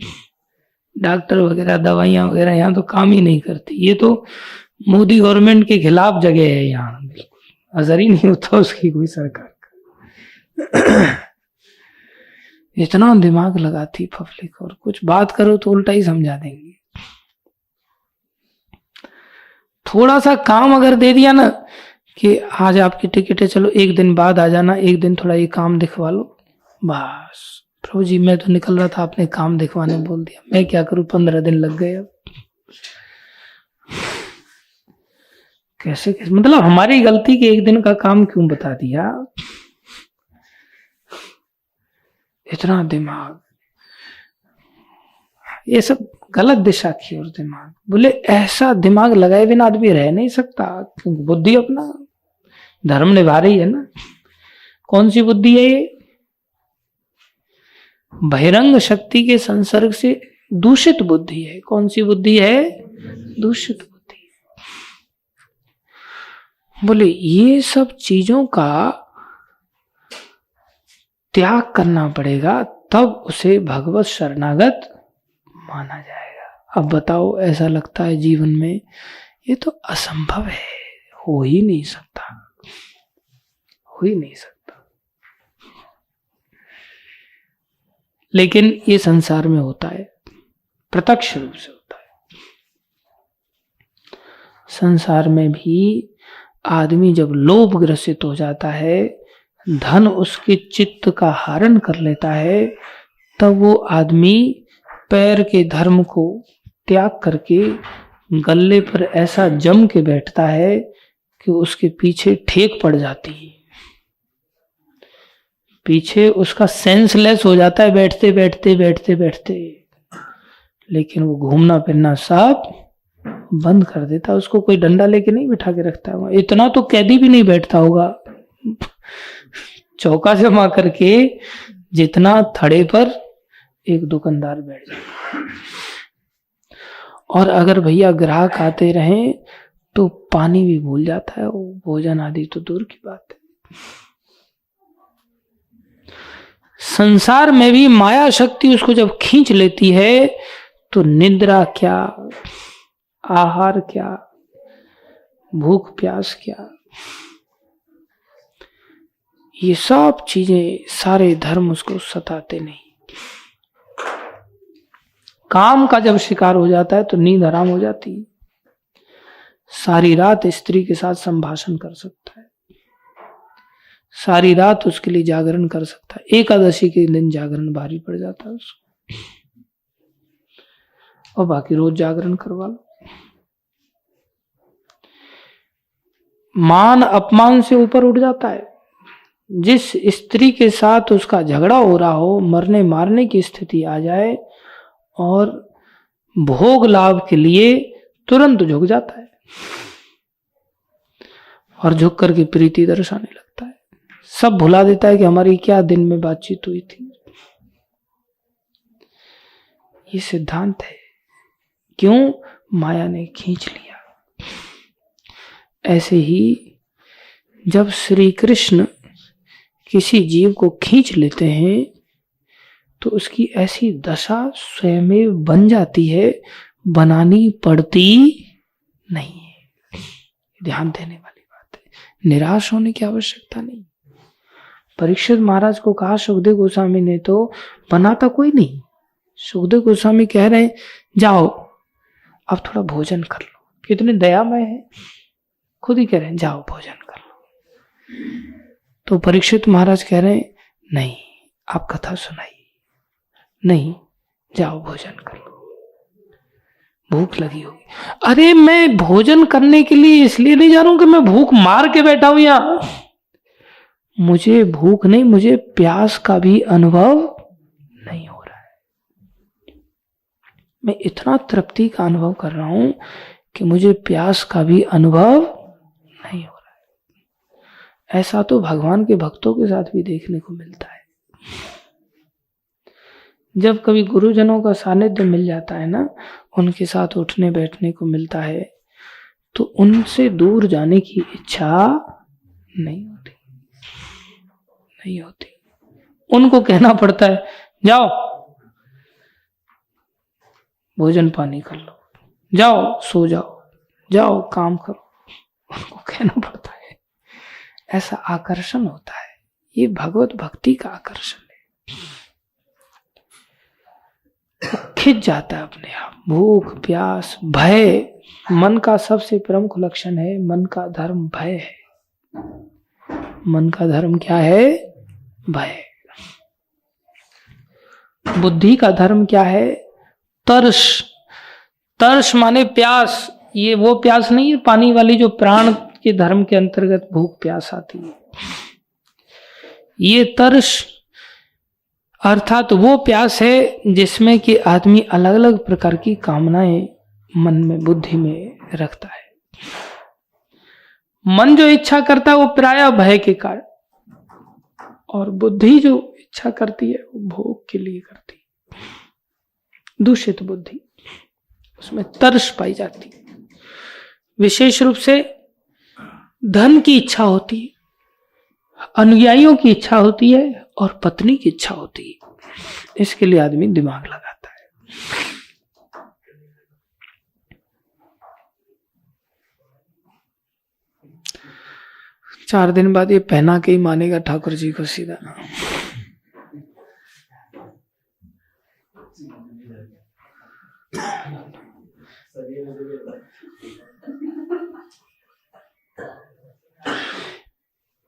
डॉक्टर वगैरह दवाइयां वगैरह यहाँ तो काम ही नहीं करती। ये तो मोदी गवर्नमेंट के खिलाफ जगह है यहाँ, बिल्कुल असर ही नहीं होता उसकी कोई सरकार का। इतना दिमाग लगाती पब्लिक, और कुछ बात करो तो उल्टा ही समझा देंगे। थोड़ा सा काम अगर दे दिया ना कि आज आपकी टिकट है, चलो 1 दिन बाद आ जाना, 1 दिन थोड़ा ये काम दिखवा लो, बस प्रभु जी मैं तो निकल रहा था आपने काम दिखवाने बोल दिया, मैं क्या करूं 15 दिन लग गए। अब कैसे मतलब हमारी गलती कि 1 दिन का काम क्यों बता दिया। इतना दिमाग, ये सब गलत दिशा की ओर दिमाग। बोले ऐसा दिमाग लगाए बिना आदमी रह नहीं सकता, क्योंकि बुद्धि अपना धर्म निभा रही है ना। कौन सी बुद्धि है ये? बहिरंग शक्ति के संसर्ग से दूषित बुद्धि है। कौन सी बुद्धि है? दूषित बुद्धि। बोले ये सब चीजों का त्याग करना पड़ेगा, तब उसे भगवत शरणागत माना जाएगा। अब बताओ, ऐसा लगता है जीवन में ये तो असंभव है, हो ही नहीं सकता, हो ही नहीं सकता। लेकिन ये संसार में होता है, प्रत्यक्ष रूप से होता है। संसार में भी आदमी जब लोभ ग्रसित हो जाता है, धन उसके चित्त का हरण कर लेता है, तब वो आदमी पैर के धर्म को त्याग करके गले पर ऐसा जम के बैठता है कि उसके पीछे ठेक पड़ जाती है। पीछे उसका सेंसलेस हो जाता है बैठते बैठते बैठते बैठते, लेकिन वो घूमना फिरना सब बंद कर देता। उसको कोई डंडा लेके नहीं बिठा के रखता है। इतना तो कैदी भी नहीं बैठता होगा चौका जमा करके, जितना थड़े पर एक दुकानदार बैठ जाए। और अगर भैया ग्राहक आते रहें तो पानी भी भूल जाता है, वो भोजन आदि तो दूर की बात है। संसार में भी माया शक्ति उसको जब खींच लेती है तो निद्रा क्या, आहार क्या, भूख प्यास क्या, ये सब चीजें, सारे धर्म उसको सताते नहीं। काम का जब शिकार हो जाता है तो नींद हराम हो जाती है। सारी रात स्त्री के साथ संभाषण कर सकता है, सारी रात उसके लिए जागरण कर सकता है। एकादशी के दिन जागरण भारी पड़ जाता है उसको, और बाकी रोज जागरण करवा लो। मान अपमान से ऊपर उठ जाता है। जिस स्त्री के साथ उसका झगड़ा हो रहा हो, मरने मारने की स्थिति आ जाए, और भोग लाभ के लिए तुरंत झुक जाता है और झुक करके प्रीति दर्शाने लगता है। सब भुला देता है कि हमारी क्या दिन में बातचीत हुई थी। ये सिद्धांत है। क्यों? माया ने खींच लिया। ऐसे ही जब श्री कृष्ण किसी जीव को खींच लेते हैं तो उसकी ऐसी दशा स्वयं बन जाती है, बनानी पड़ती नहीं है। ध्यान देने वाली बात है। निराश होने की आवश्यकता नहीं। परीक्षित महाराज को कहा सुखदेव गोस्वामी ने, तो बनाता कोई नहीं। सुखदेव गोस्वामी कह रहे हैं जाओ अब थोड़ा भोजन कर लो। कितने दयामय है, खुद ही कह रहे हैं जाओ भोजन कर लो। तो परीक्षित महाराज कह रहे हैं नहीं, आप कथा सुनाइए। नहीं, जाओ भोजन कर लो, भूख लगी होगी। अरे मैं भोजन करने के लिए इसलिए नहीं जा रहा हूं कि मैं भूख मार के बैठा हूं यहां। मुझे भूख नहीं, मुझे प्यास का भी अनुभव नहीं हो रहा है। मैं इतना तृप्ति का अनुभव कर रहा हूं कि मुझे प्यास का भी अनुभव नहीं हो रहा है। ऐसा तो भगवान के भक्तों के साथ भी देखने को मिलता है। जब कभी गुरुजनों का सानिध्य मिल जाता है ना, उनके साथ उठने बैठने को मिलता है, तो उनसे दूर जाने की इच्छा नहीं होती। उनको कहना पड़ता है जाओ भोजन पानी कर लो, जाओ सो जाओ, जाओ काम करो, उनको कहना पड़ता है। ऐसा आकर्षण होता है। ये भगवत भक्ति का आकर्षण है। खिंच जाता है अपने आप। भूख प्यास भय मन का सबसे प्रमुख लक्षण है। मन का धर्म भय है। मन का धर्म क्या है? भय। बुद्धि का धर्म क्या है? तरस। तरस माने प्यास। ये वो प्यास नहीं है पानी वाली जो प्राण के धर्म के अंतर्गत भूख प्यास आती है। ये तरस अर्थात वो प्यास है जिसमें कि आदमी अलग अलग प्रकार की कामनाएं मन में बुद्धि में रखता है। मन जो इच्छा करता है वो प्रायः भय के कारण, और बुद्धि जो इच्छा करती है वो भोग के लिए करती है। दूषित बुद्धि, उसमें तरस पाई जाती है। विशेष रूप से धन की इच्छा होती है, अनुयायियों की इच्छा होती है, और पत्नी की इच्छा होती है। इसके लिए आदमी दिमाग लगाता है। 4 दिन बाद ये पहना के ही मानेगा ठाकुर जी को सीधा।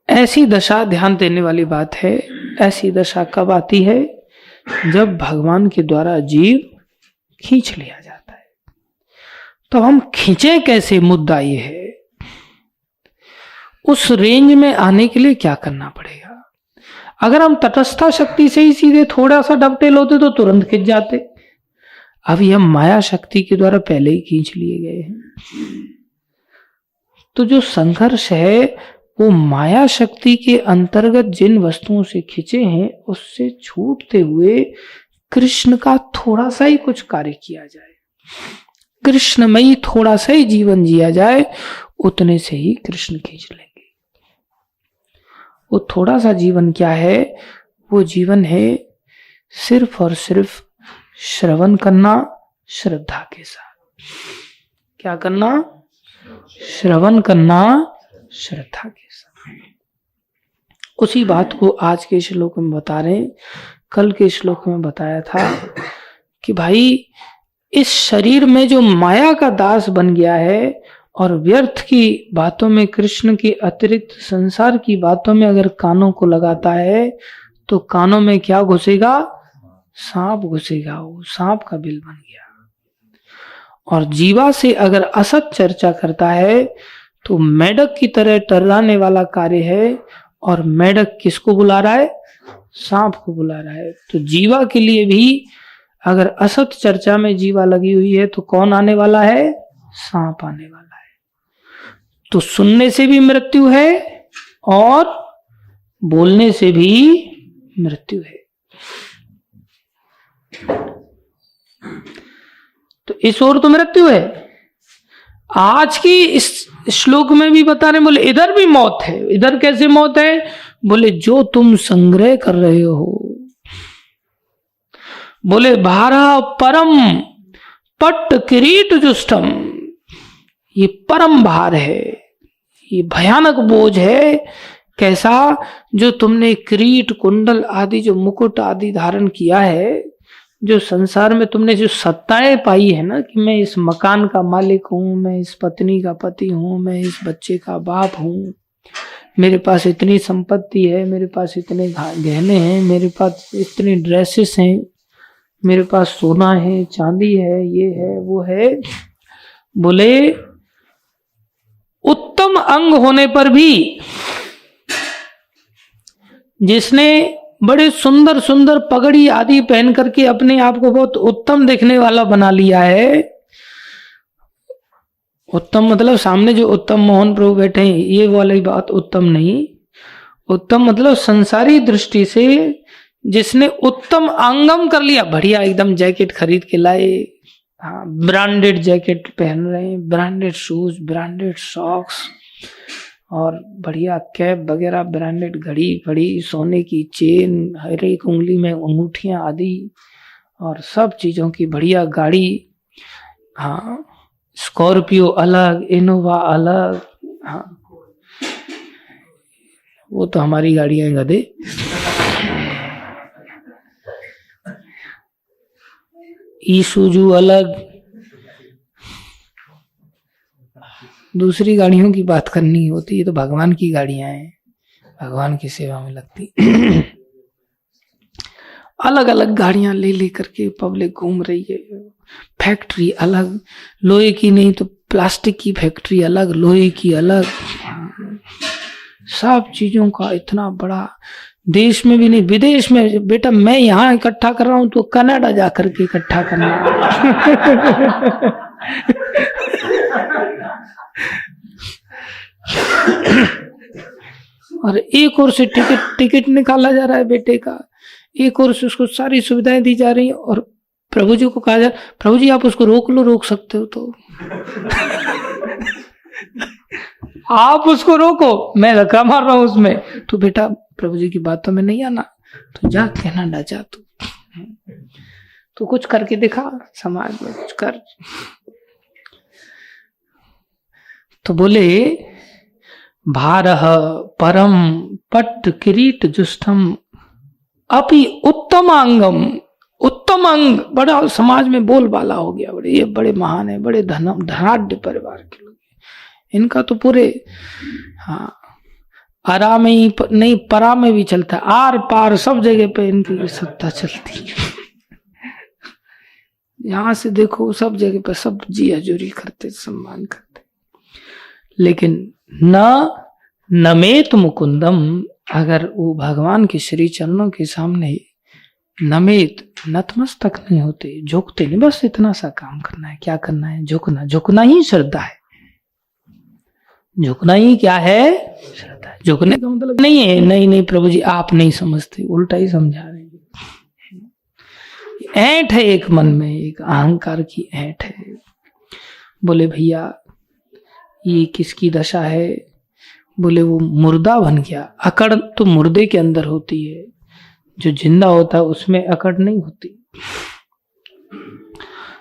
ऐसी दशा ध्यान देने वाली बात है। ऐसी दशा कब आती है? जब भगवान के द्वारा जीव खींच लिया जाता है। तो हम खींचे कैसे, मुद्दा ये है। उस रेंज में आने के लिए क्या करना पड़ेगा? अगर हम तटस्था शक्ति से ही सीधे थोड़ा सा डबटेल होते तो तुरंत खिंच जाते। अभी हम माया शक्ति के द्वारा पहले ही खींच लिए गए हैं। तो जो संघर्ष है वो माया शक्ति के अंतर्गत जिन वस्तुओं से खिंचे हैं उससे छूटते हुए कृष्ण का थोड़ा सा ही कुछ कार्य किया जाए, कृष्णमयी थोड़ा सा ही जीवन जिया जाए, उतने से ही कृष्ण खींच लेंगे। वो थोड़ा सा जीवन क्या है? वो जीवन है सिर्फ और सिर्फ श्रवण करना श्रद्धा के साथ। क्या करना? श्रवण करना श्रद्धा के साथ। उसी बात को आज के श्लोक में बता रहे हैं। कल के श्लोक में बताया था कि भाई इस शरीर में जो माया का दास बन गया है और व्यर्थ की बातों में, कृष्ण की अतिरिक्त संसार की बातों में अगर कानों को लगाता है तो कानों में क्या घुसेगा? सांप घुसेगा। वो सांप का बिल बन गया। और जीवा से अगर असत चर्चा करता है तो मेढक की तरह टर्राने वाला कार्य है, और मेढक किसको बुला रहा है? सांप को बुला रहा है। तो जीवा के लिए भी अगर असत चर्चा में जीवा लगी हुई है तो कौन आने वाला है? सांप आने वाला है। तो सुनने से भी मृत्यु है और बोलने से भी मृत्यु है। तो इस ओर तो मृत्यु है। आज की इस श्लोक में भी बता रहे, बोले इधर भी मौत है। इधर कैसे मौत है? बोले जो तुम संग्रह कर रहे हो, बोले भारा परम पट्ट किरीट जुष्टम, ये परम भार है, ये भयानक बोझ है। कैसा? जो तुमने किरीट कुंडल आदि, जो मुकुट आदि धारण किया है, जो संसार में तुमने जो सत्ताएं पाई है ना, कि मैं इस मकान का मालिक हूं, मैं इस पत्नी का पति हूं, मैं इस बच्चे का बाप हूं, मेरे पास इतनी संपत्ति है, मेरे पास इतने गहने हैं, मेरे पास इतनी ड्रेसेस हैं, मेरे पास सोना है, चांदी है, ये है, वो है। बोले उत्तम अंग होने पर भी, जिसने बड़े सुंदर सुंदर पगड़ी आदि पहन करके अपने आप को बहुत उत्तम देखने वाला बना लिया है, उत्तम मतलब सामने जो उत्तम मोहन प्रभु बैठे हैं ये वाली बात उत्तम नहीं, उत्तम मतलब संसारी दृष्टि से जिसने उत्तम अंगम कर लिया, बढ़िया एकदम जैकेट खरीद के लाए, हाँ ब्रांडेड जैकेट पहन रहे हैं, ब्रांडेड शूज, ब्रांडेड सॉक्स, और बढ़िया कैप वगैरह, ब्रांडेड घड़ी बड़ी, सोने की चेन, हर एक उंगली में अंगूठियां आदि, और सब चीजों की बढ़िया गाड़ी, हाँ स्कॉर्पियो अलग, इनोवा अलग, हाँ वो तो हमारी गाड़ियां गधे। ईसुजू अलग, दूसरी गाड़ियों की बात करनी होती है तो भगवान की गाड़ियां हैं, भगवान की सेवा में लगती। अलग अलग गाड़ियां ले ले करके पब्लिक घूम रही है। फैक्ट्री अलग, लोहे की नहीं तो प्लास्टिक की फैक्ट्री अलग, लोहे की अलग, सब चीजों का इतना बड़ा, देश में भी नहीं विदेश में। बेटा मैं यहाँ इकट्ठा कर रहा हूं तो कनाडा जाकर के इकट्ठा करना। और एक ओर से टिकट निकाला जा रहा है बेटे का, एक ओर से उसको सारी सुविधाएं दी जा रही है, और प्रभु जी को कहा जा, प्रभु जी आप उसको रोक लो, रोक सकते हो तो। आप उसको रोको, मैं धक्का मार रहा हूं उसमें, तो बेटा प्रभु जी की बातों में नहीं आना, तो जा कनाडा जा, तू कुछ करके दिखा, समाज में कुछ कर। तो बोले भारह परम पट्ट किरीट जुष्टम अपि उत्तमांगम, उत्तम अंग, बड़ा समाज में बोलबाला हो गया, बड़े ये बड़े महान है, बड़े धनाढ्य परिवार के लोग, इनका तो पूरे, हाँ आरा में ही नहीं परा में भी चलता, आर पार सब जगह पे इनकी सत्ता चलती है। यहां से देखो सब जगह पे सब जी हजूरी करते, सम्मान करते। लेकिन न नमेत मुकुंदम, अगर वो भगवान के श्री चरणों के सामने नमेत, नतमस्तक नहीं होते, झुकते नहीं, बस इतना सा काम करना है। क्या करना है? झुकना। झुकना ही श्रद्धा है। झुकना ही क्या है? श्रद्धा है। झुकने का मतलब नहीं है नहीं प्रभु जी आप नहीं समझते, उल्टा ही समझा रहे हैं। ऐंठ है एक मन में, एक अहंकार की ऐंठ है। बोले भैया ये किसकी दशा है? बोले वो मुर्दा बन गया। अकड़ तो मुर्दे के अंदर होती है, जो जिंदा होता है उसमें अकड़ नहीं होती।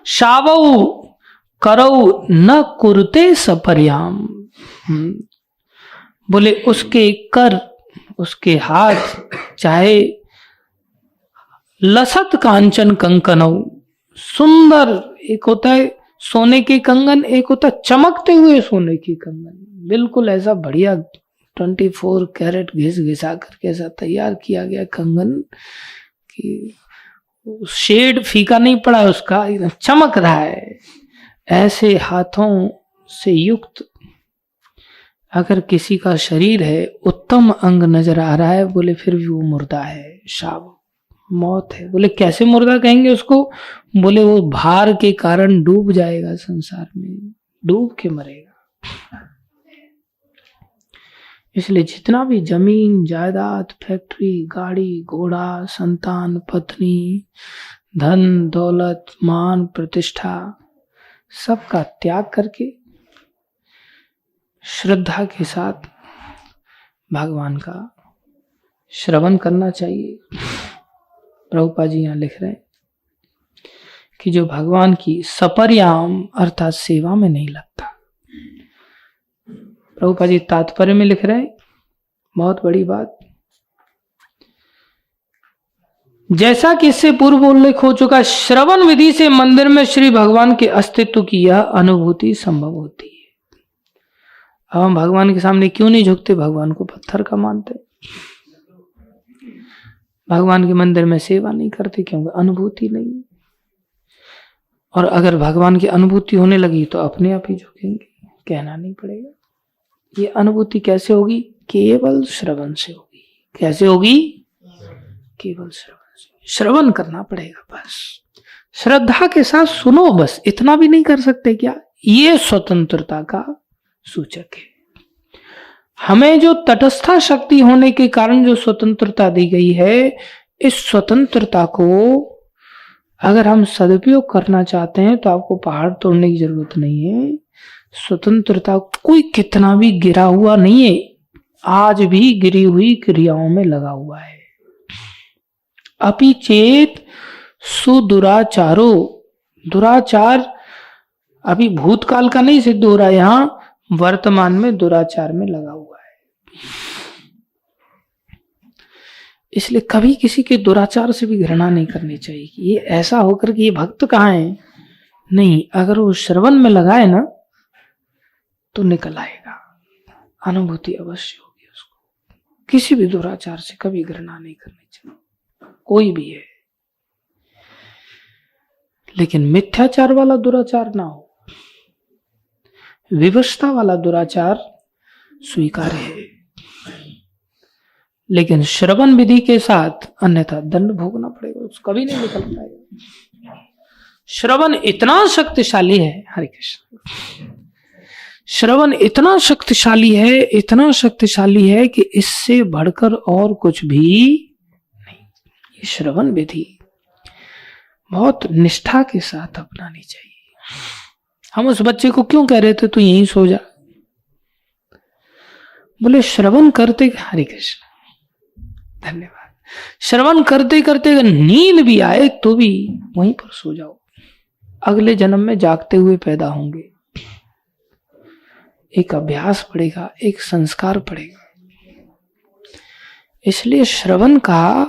शावऊ करऊ न कुरते सपर्याम, बोले उसके कर, उसके हाथ चाहे लसत कांचन कंकनऊ, सुंदर, एक होता है सोने के कंगन, एक होता है चमकते हुए सोने के कंगन, बिल्कुल ऐसा बढ़िया 24 कैरेट घिस घिसा करके ऐसा तैयार किया गया कंगन कि शेड फीका नहीं पड़ा उसका, चमक रहा है। ऐसे हाथों से युक्त अगर किसी का शरीर है, उत्तम अंग नजर आ रहा है, बोले फिर भी वो मुर्दा है, शाब मौत है। बोले कैसे मुर्दा कहेंगे उसको? बोले वो भार के कारण डूब जाएगा, संसार में डूब के मरेगा। इसलिए जितना भी जमीन जायदाद, फैक्ट्री, गाड़ी, घोड़ा, संतान, पत्नी, धन दौलत, मान प्रतिष्ठा, सबका त्याग करके श्रद्धा के साथ भगवान का श्रवण करना चाहिए। प्रभुपाद जी यहाँ लिख रहे हैं कि जो भगवान की सपर्याम अर्थात सेवा में नहीं लगता। प्रभुपाद जी तात्पर्य में लिख रहे हैं, बहुत बड़ी बात, जैसा कि इससे पूर्व उल्लेख हो चुका, श्रवण विधि से मंदिर में श्री भगवान के अस्तित्व की यह अनुभूति संभव होती है। अब हम भगवान के सामने क्यों नहीं झुकते? भगवान को पत्थर का मानते, भगवान के मंदिर में सेवा नहीं करते, क्योंकि अनुभूति नहीं। और अगर भगवान की अनुभूति होने लगी तो अपने आप ही झुकेंगे, कहना नहीं पड़ेगा। ये अनुभूति कैसे होगी? केवल श्रवण से होगी। कैसे होगी? केवल श्रवण से। श्रवण करना पड़ेगा, बस श्रद्धा के साथ सुनो, बस इतना भी नहीं कर सकते क्या? ये स्वतंत्रता का सूचक है। हमें जो तटस्था शक्ति होने के कारण जो स्वतंत्रता दी गई है, इस स्वतंत्रता को अगर हम सदुपयोग करना चाहते हैं तो आपको पहाड़ तोड़ने की जरूरत नहीं है। स्वतंत्रता कोई कितना भी गिरा हुआ नहीं है, आज भी गिरी हुई क्रियाओं में लगा हुआ है। अपि चेत सुदुराचारो, दुराचार अभी भूतकाल का नहीं सिद्ध हो रहा है, यहां वर्तमान में दुराचार में लगा हुआ है। इसलिए कभी किसी के दुराचार से भी घृणा नहीं करनी चाहिए कि ये ऐसा होकर कि ये भक्त कहाँ है। नहीं, अगर वो श्रवण में लगाए ना तो निकल आएगा, अनुभूति अवश्य होगी उसको। किसी भी दुराचार से कभी घृणा नहीं करनी चाहिए, कोई भी है, लेकिन मिथ्याचार वाला दुराचार ना हो, विवशता वाला दुराचार स्वीकार्य है, लेकिन श्रवण विधि के साथ अन्यथा दंड भोगना पड़ेगा, उसको कभी नहीं निकल पाएगा। श्रवण इतना शक्तिशाली है, हरे कृष्ण, श्रवण इतना शक्तिशाली है, इतना शक्तिशाली है कि इससे बढ़कर और कुछ भी नहीं। ये श्रवण विधि बहुत निष्ठा के साथ अपनानी चाहिए। हम उस बच्चे को क्यों कह रहे थे तू यहीं सो जा? बोले श्रवण करते, हरे कृष्ण धन्यवाद, श्रवण करते करते अगर नींद भी आए तो भी वहीं पर सो जाओ, अगले जन्म में जागते हुए पैदा होंगे। एक अभ्यास पड़ेगा, एक संस्कार पड़ेगा। इसलिए श्रवण का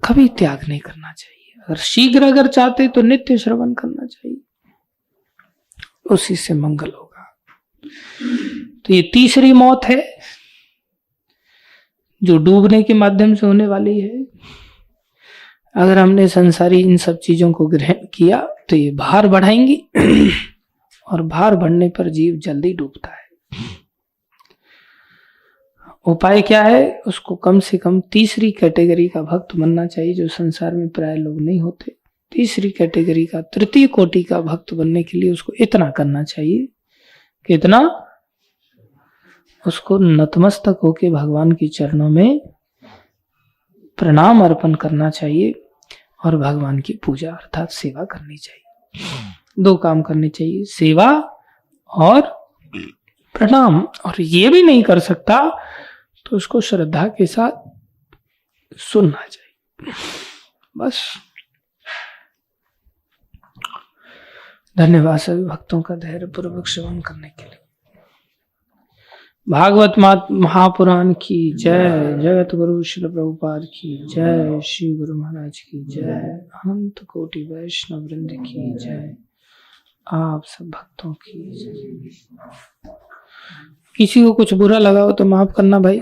कभी त्याग नहीं करना चाहिए। अगर शीघ्र अगर चाहते तो नित्य श्रवण करना चाहिए, उसी से मंगल होगा। तो ये तीसरी मौत है जो डूबने के माध्यम से होने वाली है। अगर हमने संसारी इन सब चीजों को ग्रहण किया तो ये भार बढ़ाएंगी और भार बढ़ने पर जीव जल्दी डूबता है। उपाय क्या है? उसको कम से कम तीसरी कैटेगरी का भक्त बनना चाहिए, जो संसार में प्राय लोग नहीं होते। तीसरी कैटेगरी का, तृतीय कोटि का भक्त बनने के लिए उसको इतना करना चाहिए कि इतना उसको नतमस्तक होके भगवान के चरणों में प्रणाम अर्पण करना चाहिए और भगवान की पूजा अर्थात सेवा करनी चाहिए। दो काम करने चाहिए, सेवा और प्रणाम। और ये भी नहीं कर सकता तो उसको श्रद्धा के साथ सुनना चाहिए, बस। धन्यवाद सभी भक्तों का धैर्य पूर्वक श्रवण करने के लिए। भागवत महापुराण की जय, जगत गुरु श्री प्रभुपाद की जय, श्री गुरु महाराज की जय, अनंत कोटि वैष्णव वृंद की जय, आप सब भक्तों की जय। किसी को कुछ बुरा लगा हो तो माफ करना भाई।